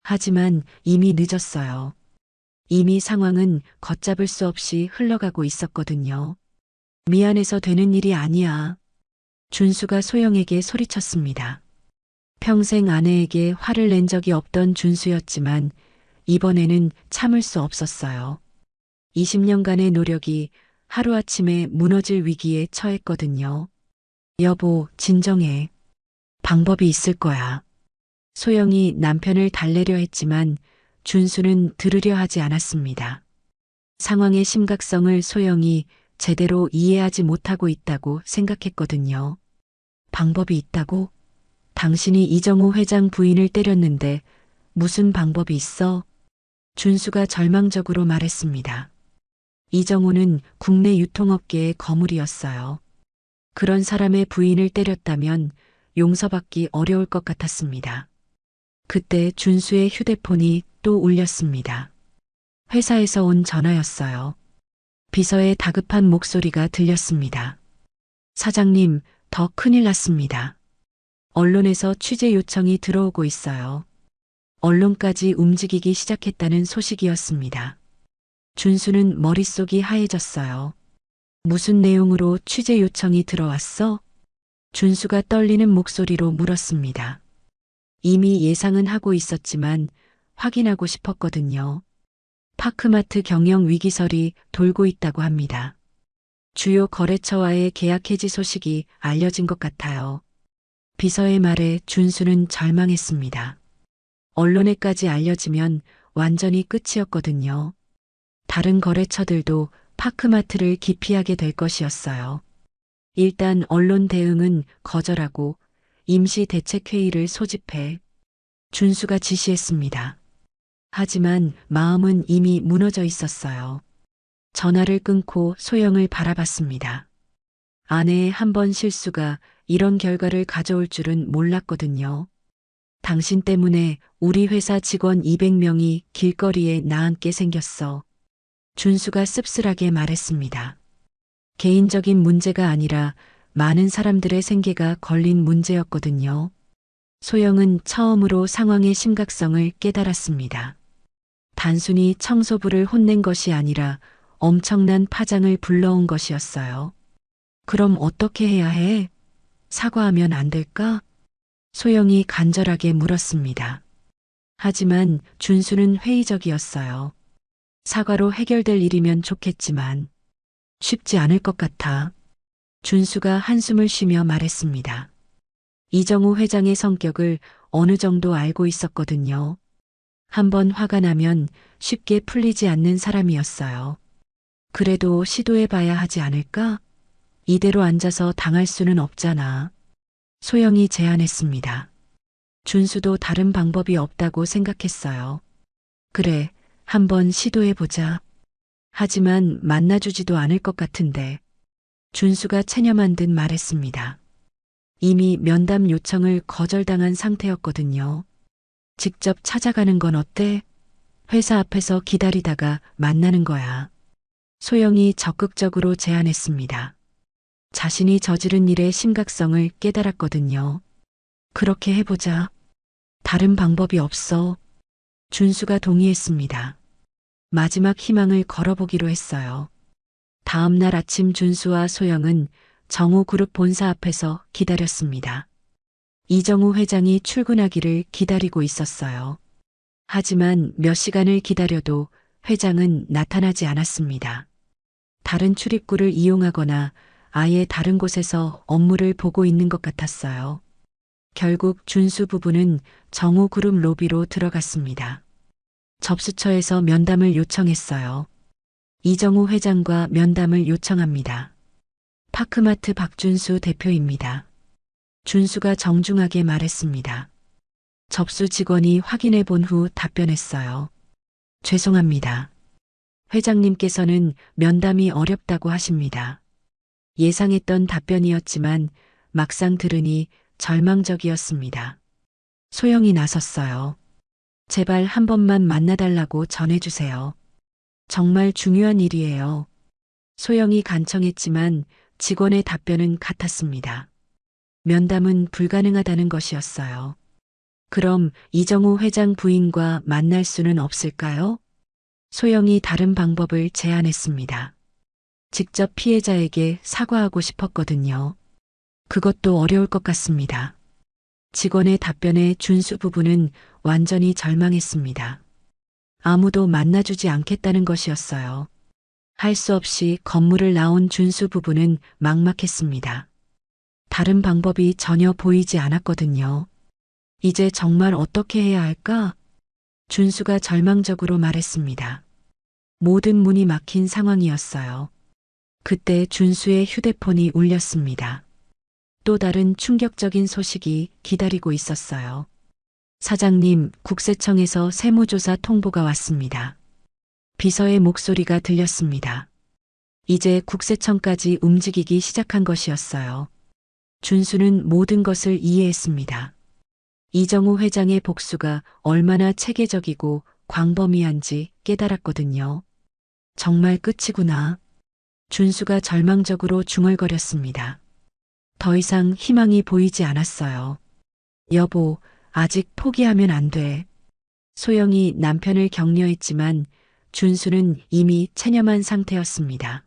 하지만 이미 늦었어요. 이미 상황은 걷잡을 수 없이 흘러가고 있었거든요. 미안해서 되는 일이 아니야. 준수가 소영에게 소리쳤습니다. 평생 아내에게 화를 낸 적이 없던 준수였지만 이번에는 참을 수 없었어요. 20년간의 노력이 하루아침에 무너질 위기에 처했거든요. 여보, 진정해. 방법이 있을 거야. 소영이 남편을 달래려 했지만 준수는 들으려 하지 않았습니다. 상황의 심각성을 소영이 제대로 이해하지 못하고 있다고 생각했거든요. 방법이 있다고? 당신이 이정호 회장 부인을 때렸는데 무슨 방법이 있어? 준수가 절망적으로 말했습니다. 이정호는 국내 유통업계의 거물이었어요. 그런 사람의 부인을 때렸다면 용서받기 어려울 것 같았습니다. 그때 준수의 휴대폰이 또 울렸습니다. 회사에서 온 전화였어요. 비서의 다급한 목소리가 들렸습니다. 사장님, 더 큰일 났습니다. 언론에서 취재 요청이 들어오고 있어요. 언론까지 움직이기 시작했다는 소식이었습니다. 준수는 머릿속이 하얘졌어요. 무슨 내용으로 취재 요청이 들어왔어? 준수가 떨리는 목소리로 물었습니다. 이미 예상은 하고 있었지만 확인하고 싶었거든요. 파크마트 경영 위기설이 돌고 있다고 합니다. 주요 거래처와의 계약 해지 소식이 알려진 것 같아요. 비서의 말에 준수는 절망했습니다. 언론에까지 알려지면 완전히 끝이었거든요. 다른 거래처들도 파크마트를 기피하게 될 것이었어요. 일단 언론 대응은 거절하고 임시 대책회의를 소집해 준수가 지시했습니다. 하지만 마음은 이미 무너져 있었어요. 전화를 끊고 소영을 바라봤습니다. 아내의 한 번 실수가 이런 결과를 가져올 줄은 몰랐거든요. 당신 때문에 우리 회사 직원 200명이 길거리에 나앉게 생겼어. 준수가 씁쓸하게 말했습니다. 개인적인 문제가 아니라 많은 사람들의 생계가 걸린 문제였거든요. 소영은 처음으로 상황의 심각성을 깨달았습니다. 단순히 청소부를 혼낸 것이 아니라 엄청난 파장을 불러온 것이었어요. 그럼 어떻게 해야 해? 사과하면 안 될까? 소영이 간절하게 물었습니다. 하지만 준수는 회의적이었어요. 사과로 해결될 일이면 좋겠지만 쉽지 않을 것 같아. 준수가 한숨을 쉬며 말했습니다. 이정호 회장의 성격을 어느 정도 알고 있었거든요. 한번 화가 나면 쉽게 풀리지 않는 사람이었어요. 그래도 시도해봐야 하지 않을까? 이대로 앉아서 당할 수는 없잖아. 소영이 제안했습니다. 준수도 다른 방법이 없다고 생각했어요. 그래, 한번 시도해보자. 하지만 만나주지도 않을 것 같은데. 준수가 체념한 듯 말했습니다. 이미 면담 요청을 거절당한 상태였거든요. 직접 찾아가는 건 어때? 회사 앞에서 기다리다가 만나는 거야. 소영이 적극적으로 제안했습니다. 자신이 저지른 일의 심각성을 깨달았거든요. 그렇게 해보자. 다른 방법이 없어. 준수가 동의했습니다. 마지막 희망을 걸어보기로 했어요. 다음 날 아침 준수와 소영은 정호그룹 본사 앞에서 기다렸습니다. 이정호 회장이 출근하기를 기다리고 있었어요. 하지만 몇 시간을 기다려도 회장은 나타나지 않았습니다. 다른 출입구를 이용하거나 아예 다른 곳에서 업무를 보고 있는 것 같았어요. 결국 준수 부부는 정호그룹 로비로 들어갔습니다. 접수처에서 면담을 요청했어요. 이정호 회장과 면담을 요청합니다. 파크마트 박준수 대표입니다. 준수가 정중하게 말했습니다. 접수 직원이 확인해 본 후 답변했어요. 죄송합니다. 회장님께서는 면담이 어렵다고 하십니다. 예상했던 답변이었지만 막상 들으니 절망적이었습니다. 소영이 나섰어요. 제발 한 번만 만나달라고 전해주세요. 정말 중요한 일이에요. 소영이 간청했지만 직원의 답변은 같았습니다. 면담은 불가능하다는 것이었어요. 그럼 이정호 회장 부인과 만날 수는 없을까요? 소영이 다른 방법을 제안했습니다. 직접 피해자에게 사과하고 싶었거든요. 그것도 어려울 것 같습니다. 직원의 답변에 준수 부부는 완전히 절망했습니다. 아무도 만나주지 않겠다는 것이었어요. 할 수 없이 건물을 나온 준수 부부는 막막했습니다. 다른 방법이 전혀 보이지 않았거든요. 이제 정말 어떻게 해야 할까? 준수가 절망적으로 말했습니다. 모든 문이 막힌 상황이었어요. 그때 준수의 휴대폰이 울렸습니다. 또 다른 충격적인 소식이 기다리고 있었어요. 사장님, 국세청에서 세무조사 통보가 왔습니다. 비서의 목소리가 들렸습니다. 이제 국세청까지 움직이기 시작한 것이었어요. 준수는 모든 것을 이해했습니다. 이정우 회장의 복수가 얼마나 체계적이고 광범위한지 깨달았거든요. 정말 끝이구나. 준수가 절망적으로 중얼거렸습니다. 더 이상 희망이 보이지 않았어요. 여보, 아직 포기하면 안 돼. 소영이 남편을 격려했지만 준수는 이미 체념한 상태였습니다.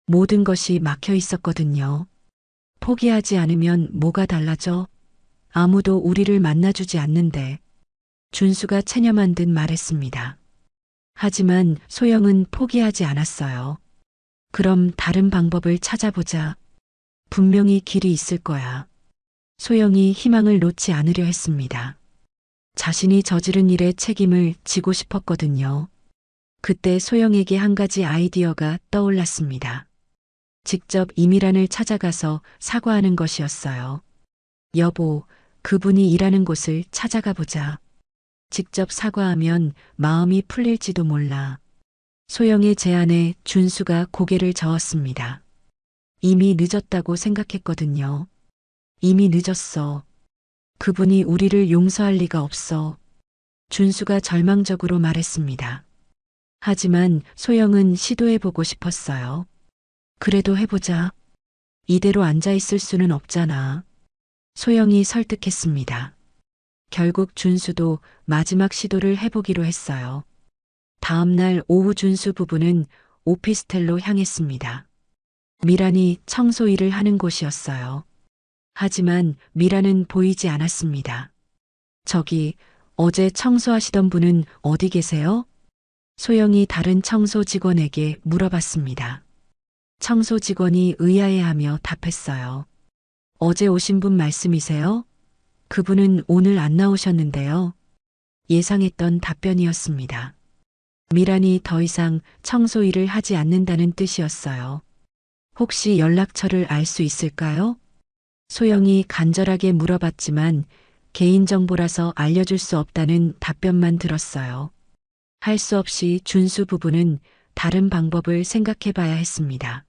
모든 것이 막혀 있었거든요. 포기하지 않으면 뭐가 달라져? 아무도 우리를 만나주지 않는데. 준수가 체념한 듯 말했습니다. 하지만 소영은 포기하지 않았어요. 그럼 다른 방법을 찾아보자. 분명히 길이 있을 거야. 소영이 희망을 놓지 않으려 했습니다. 자신이 저지른 일의 책임을 지고 싶었거든요. 그때 소영에게 한 가지 아이디어가 떠올랐습니다. 직접 이미란을 찾아가서 사과하는 것이었어요. 여보, 그분이 일하는 곳을 찾아가 보자. 직접 사과하면 마음이 풀릴지도 몰라. 소영의 제안에 준수가 고개를 저었습니다. 이미 늦었다고 생각했거든요. 이미 늦었어. 그분이 우리를 용서할 리가 없어. 준수가 절망적으로 말했습니다. 하지만 소영은 시도해보고 싶었어요. 그래도 해보자. 이대로 앉아있을 수는 없잖아. 소영이 설득했습니다. 결국 준수도 마지막 시도를 해보기로 했어요. 다음 날 오후 준수 부부는 오피스텔로 향했습니다. 미란이 청소 일을 하는 곳이었어요. 하지만 미란은 보이지 않았습니다. 저기, 어제 청소하시던 분은 어디 계세요? 소영이 다른 청소 직원에게 물어봤습니다. 청소 직원이 의아해하며 답했어요. 어제 오신 분 말씀이세요? 그분은 오늘 안 나오셨는데요. 예상했던 답변이었습니다. 미란이 더 이상 청소 일을 하지 않는다는 뜻이었어요. 혹시 연락처를 알 수 있을까요? 소영이 간절하게 물어봤지만 개인정보라서 알려줄 수 없다는 답변만 들었어요. 할 수 없이 준수 부부는 다른 방법을 생각해 봐야 했습니다.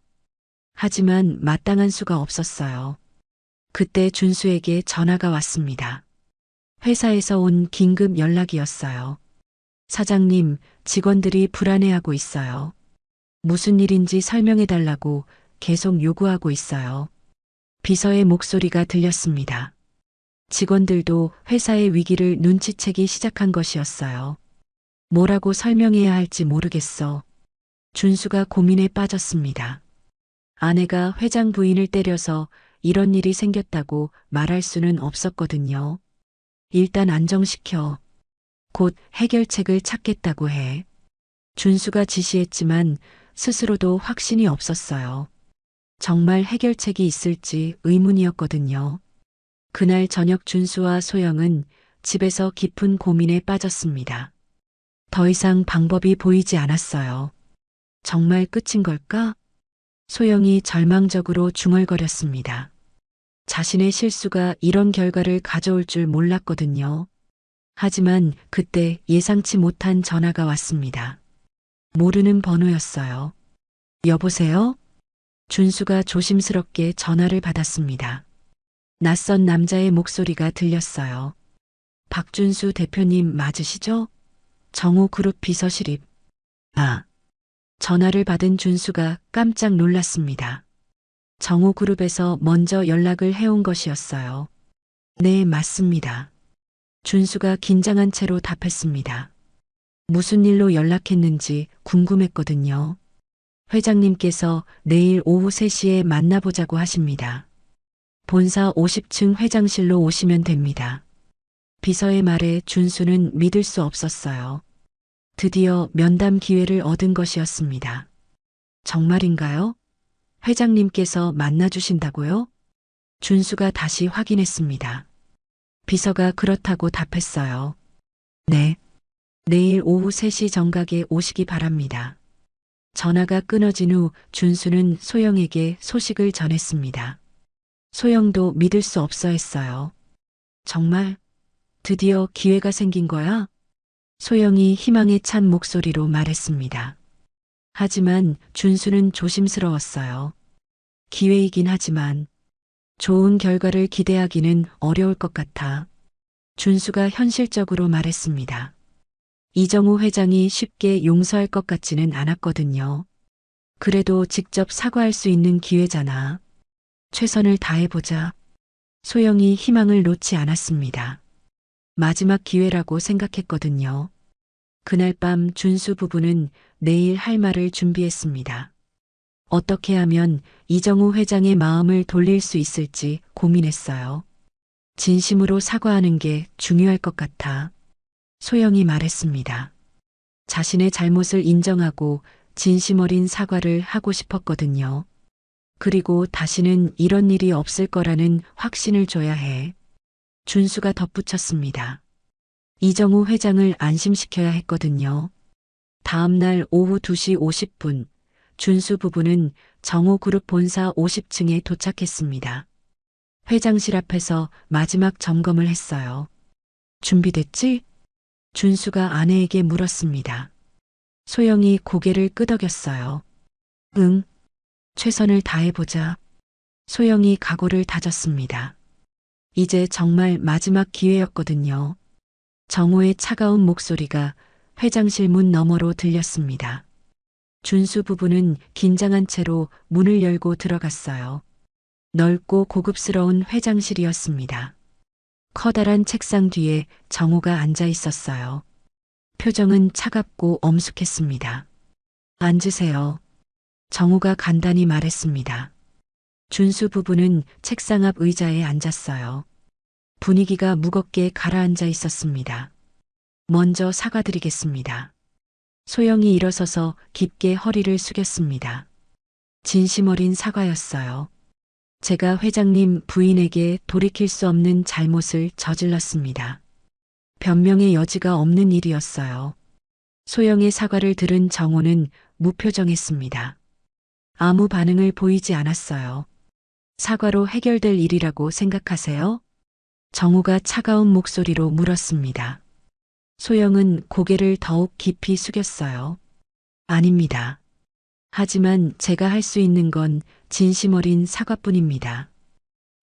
하지만 마땅한 수가 없었어요. 그때 준수에게 전화가 왔습니다. 회사에서 온 긴급 연락이었어요. 사장님, 직원들이 불안해하고 있어요. 무슨 일인지 설명해 달라고 계속 요구하고 있어요. 비서의 목소리가 들렸습니다. 직원들도 회사의 위기를 눈치채기 시작한 것이었어요. 뭐라고 설명해야 할지 모르겠어. 준수가 고민에 빠졌습니다. 아내가 회장 부인을 때려서 이런 일이 생겼다고 말할 수는 없었거든요. 일단 안정시켜. 곧 해결책을 찾겠다고 해. 준수가 지시했지만 스스로도 확신이 없었어요. 정말 해결책이 있을지 의문이었거든요. 그날 저녁 준수와 소영은 집에서 깊은 고민에 빠졌습니다. 더 이상 방법이 보이지 않았어요. 정말 끝인 걸까? 소영이 절망적으로 중얼거렸습니다. 자신의 실수가 이런 결과를 가져올 줄 몰랐거든요. 하지만 그때 예상치 못한 전화가 왔습니다. 모르는 번호였어요. 여보세요? 준수가 조심스럽게 전화를 받았습니다. 낯선 남자의 목소리가 들렸어요. 박준수 대표님 맞으시죠? 정호그룹 비서실입. 아. 전화를 받은 준수가 깜짝 놀랐습니다. 정호그룹에서 먼저 연락을 해온 것이었어요. 네, 맞습니다. 준수가 긴장한 채로 답했습니다. 무슨 일로 연락했는지 궁금했거든요. 회장님께서 내일 오후 3시에 만나보자고 하십니다. 본사 50층 회장실로 오시면 됩니다. 비서의 말에 준수는 믿을 수 없었어요. 드디어 면담 기회를 얻은 것이었습니다. 정말인가요? 회장님께서 만나주신다고요? 준수가 다시 확인했습니다. 비서가 그렇다고 답했어요. 네. 내일 오후 3시 정각에 오시기 바랍니다. 전화가 끊어진 후 준수는 소영에게 소식을 전했습니다. 소영도 믿을 수 없어 했어요. 정말? 드디어 기회가 생긴 거야? 소영이 희망에 찬 목소리로 말했습니다. 하지만 준수는 조심스러웠어요. 기회이긴 하지만 좋은 결과를 기대하기는 어려울 것 같아. 준수가 현실적으로 말했습니다. 이정우 회장이 쉽게 용서할 것 같지는 않았거든요. 그래도 직접 사과할 수 있는 기회잖아. 최선을 다해보자. 소영이 희망을 놓지 않았습니다. 마지막 기회라고 생각했거든요. 그날 밤 준수 부부는 내일 할 말을 준비했습니다. 어떻게 하면 이정우 회장의 마음을 돌릴 수 있을지 고민했어요. 진심으로 사과하는 게 중요할 것 같아. 소영이 말했습니다. 자신의 잘못을 인정하고 진심 어린 사과를 하고 싶었거든요. 그리고 다시는 이런 일이 없을 거라는 확신을 줘야 해. 준수가 덧붙였습니다. 이정우 회장을 안심시켜야 했거든요. 다음 날 오후 2시 50분, 준수 부부는 정호그룹 본사 50층에 도착했습니다. 회장실 앞에서 마지막 점검을 했어요. 준비됐지? 준수가 아내에게 물었습니다. 소영이 고개를 끄덕였어요. 응. 최선을 다해보자. 소영이 각오를 다졌습니다. 이제 정말 마지막 기회였거든요. 정호의 차가운 목소리가 회장실 문 너머로 들렸습니다. 준수 부부는 긴장한 채로 문을 열고 들어갔어요. 넓고 고급스러운 회장실이었습니다. 커다란 책상 뒤에 정호가 앉아 있었어요. 표정은 차갑고 엄숙했습니다. 앉으세요. 정호가 간단히 말했습니다. 준수 부부는 책상 앞 의자에 앉았어요. 분위기가 무겁게 가라앉아 있었습니다. 먼저 사과드리겠습니다. 소영이 일어서서 깊게 허리를 숙였습니다. 진심 어린 사과였어요. 제가 회장님 부인에게 돌이킬 수 없는 잘못을 저질렀습니다. 변명의 여지가 없는 일이었어요. 소영의 사과를 들은 정호는 무표정했습니다. 아무 반응을 보이지 않았어요. 사과로 해결될 일이라고 생각하세요? 정호가 차가운 목소리로 물었습니다. 소영은 고개를 더욱 깊이 숙였어요. 아닙니다. 하지만 제가 할 수 있는 건 진심 어린 사과뿐입니다.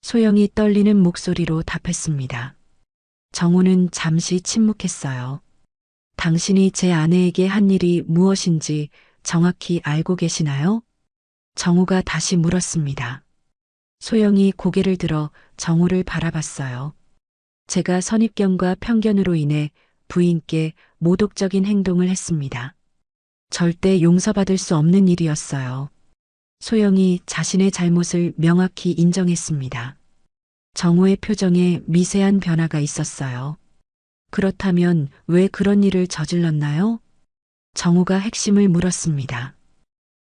소영이 떨리는 목소리로 답했습니다. 정호는 잠시 침묵했어요. 당신이 제 아내에게 한 일이 무엇인지 정확히 알고 계시나요? 정호가 다시 물었습니다. 소영이 고개를 들어 정호를 바라봤어요. 제가 선입견과 편견으로 인해 부인께 모독적인 행동을 했습니다. 절대 용서받을 수 없는 일이었어요. 소영이 자신의 잘못을 명확히 인정했습니다. 정호의 표정에 미세한 변화가 있었어요. 그렇다면 왜 그런 일을 저질렀나요? 정호가 핵심을 물었습니다.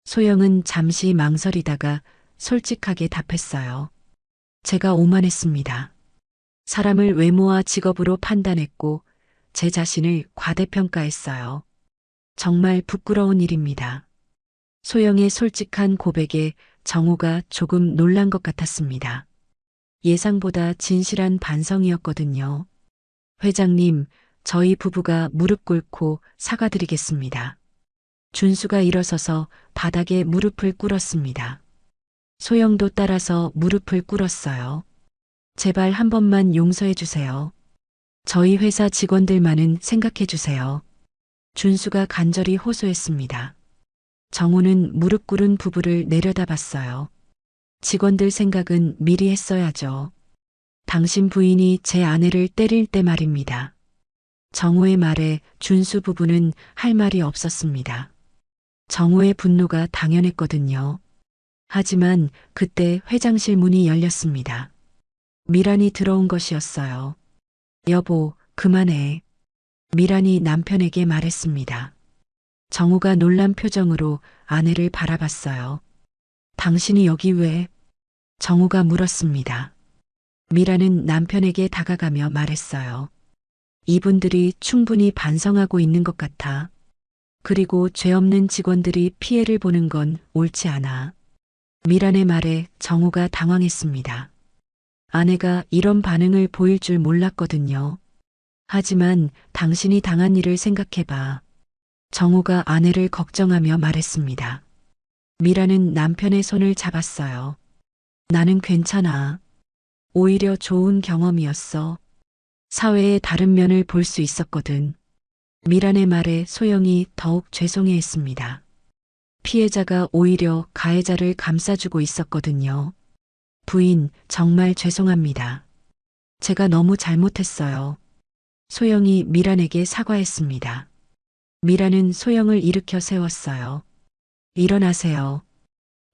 소영은 잠시 망설이다가 솔직하게 답했어요. 제가 오만했습니다. 사람을 외모와 직업으로 판단했고 제 자신을 과대평가했어요. 정말 부끄러운 일입니다. 소영의 솔직한 고백에 정호가 조금 놀란 것 같았습니다. 예상보다 진실한 반성이었거든요. 회장님, 저희 부부가 무릎 꿇고 사과드리겠습니다. 준수가 일어서서 바닥에 무릎을 꿇었습니다. 소영도 따라서 무릎을 꿇었어요. 제발 한 번만 용서해 주세요. 저희 회사 직원들만은 생각해 주세요. 준수가 간절히 호소했습니다. 정호는 무릎 꿇은 부부를 내려다봤어요. 직원들 생각은 미리 했어야죠. 당신 부인이 제 아내를 때릴 때 말입니다. 정호의 말에 준수 부부는 할 말이 없었습니다. 정호의 분노가 당연했거든요. 하지만 그때 회장실 문이 열렸습니다. 미란이 들어온 것이었어요. 여보, 그만해. 미란이 남편에게 말했습니다. 정호가 놀란 표정으로 아내를 바라봤어요. 당신이 여기 왜? 정호가 물었습니다. 미라는 남편에게 다가가며 말했어요. 이분들이 충분히 반성하고 있는 것 같아. 그리고 죄 없는 직원들이 피해를 보는 건 옳지 않아. 미란의 말에 정우가 당황했습니다. 아내가 이런 반응을 보일 줄 몰랐거든요. 하지만 당신이 당한 일을 생각해봐. 정우가 아내를 걱정하며 말했습니다. 미라는 남편의 손을 잡았어요. 나는 괜찮아. 오히려 좋은 경험이었어. 사회의 다른 면을 볼 수 있었거든. 미란의 말에 소영이 더욱 죄송해했습니다. 피해자가 오히려 가해자를 감싸주고 있었거든요. 부인, 정말 죄송합니다. 제가 너무 잘못했어요. 소영이 미란에게 사과했습니다. 미란은 소영을 일으켜 세웠어요. 일어나세요.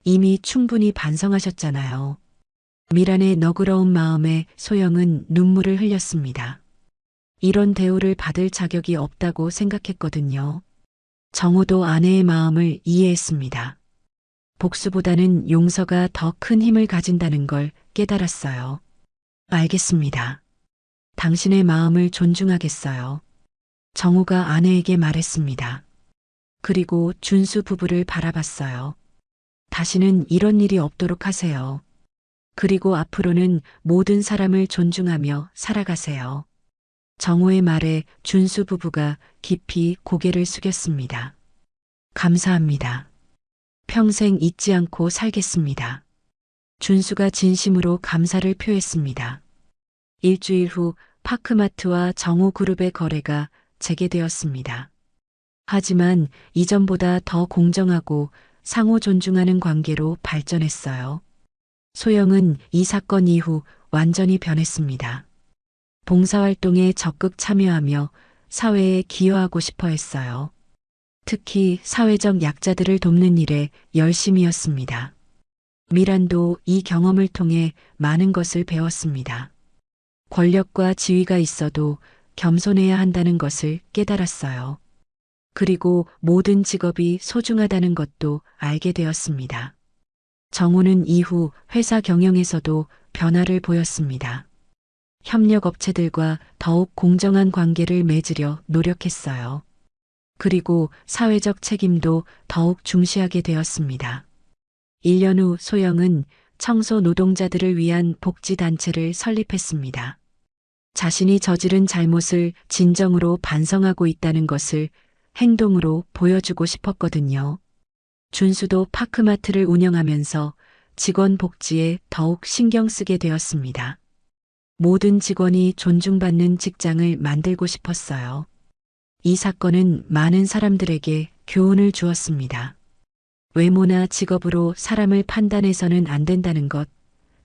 이미 충분히 반성하셨잖아요. 미란의 너그러운 마음에 소영은 눈물을 흘렸습니다. 이런 대우를 받을 자격이 없다고 생각했거든요. 정우도 아내의 마음을 이해했습니다. 복수보다는 용서가 더 큰 힘을 가진다는 걸 깨달았어요. 알겠습니다. 당신의 마음을 존중하겠어요. 정우가 아내에게 말했습니다. 그리고 준수 부부를 바라봤어요. 다시는 이런 일이 없도록 하세요. 그리고 앞으로는 모든 사람을 존중하며 살아가세요. 정우의 말에 준수 부부가 깊이 고개를 숙였습니다. 감사합니다. 평생 잊지 않고 살겠습니다. 준수가 진심으로 감사를 표했습니다. 일주일 후 파크마트와 정우그룹의 거래가 재개되었습니다. 하지만 이전보다 더 공정하고 상호 존중하는 관계로 발전했어요. 소영은 이 사건 이후 완전히 변했습니다. 봉사활동에 적극 참여하며 사회에 기여하고 싶어 했어요. 특히 사회적 약자들을 돕는 일에 열심이었습니다. 미란도 이 경험을 통해 많은 것을 배웠습니다. 권력과 지위가 있어도 겸손해야 한다는 것을 깨달았어요. 그리고 모든 직업이 소중하다는 것도 알게 되었습니다. 정우는 이후 회사 경영에서도 변화를 보였습니다. 협력업체들과 더욱 공정한 관계를 맺으려 노력했어요. 그리고 사회적 책임도 더욱 중시하게 되었습니다. 1년 후 소영은 청소 노동자들을 위한 복지단체를 설립했습니다. 자신이 저지른 잘못을 진정으로 반성하고 있다는 것을 행동으로 보여주고 싶었거든요. 준수도 파크마트를 운영하면서 직원 복지에 더욱 신경 쓰게 되었습니다. 모든 직원이 존중받는 직장을 만들고 싶었어요. 이 사건은 많은 사람들에게 교훈을 주었습니다. 외모나 직업으로 사람을 판단해서는 안 된다는 것,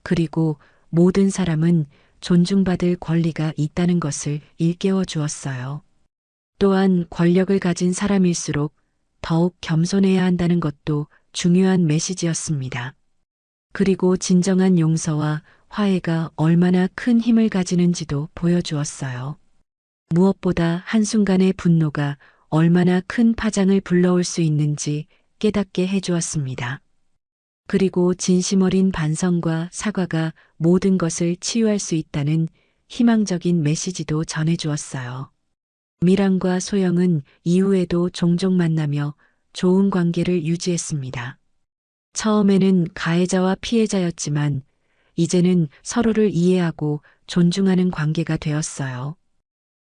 그리고 모든 사람은 존중받을 권리가 있다는 것을 일깨워 주었어요. 또한 권력을 가진 사람일수록 더욱 겸손해야 한다는 것도 중요한 메시지였습니다. 그리고 진정한 용서와 화해가 얼마나 큰 힘을 가지는지도 보여주었어요. 무엇보다 한순간의 분노가 얼마나 큰 파장을 불러올 수 있는지 깨닫게 해주었습니다. 그리고 진심 어린 반성과 사과가 모든 것을 치유할 수 있다는 희망적인 메시지도 전해주었어요. 미란과 소영은 이후에도 종종 만나며 좋은 관계를 유지했습니다. 처음에는 가해자와 피해자였지만 이제는 서로를 이해하고 존중하는 관계가 되었어요.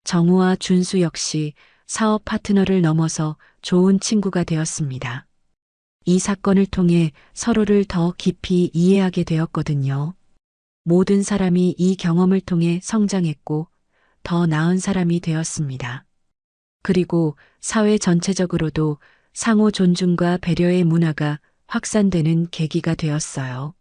정우와 준수 역시 사업 파트너를 넘어서 좋은 친구가 되었습니다. 이 사건을 통해 서로를 더 깊이 이해하게 되었거든요. 모든 사람이 이 경험을 통해 성장했고 더 나은 사람이 되었습니다. 그리고 사회 전체적으로도 상호 존중과 배려의 문화가 확산되는 계기가 되었어요.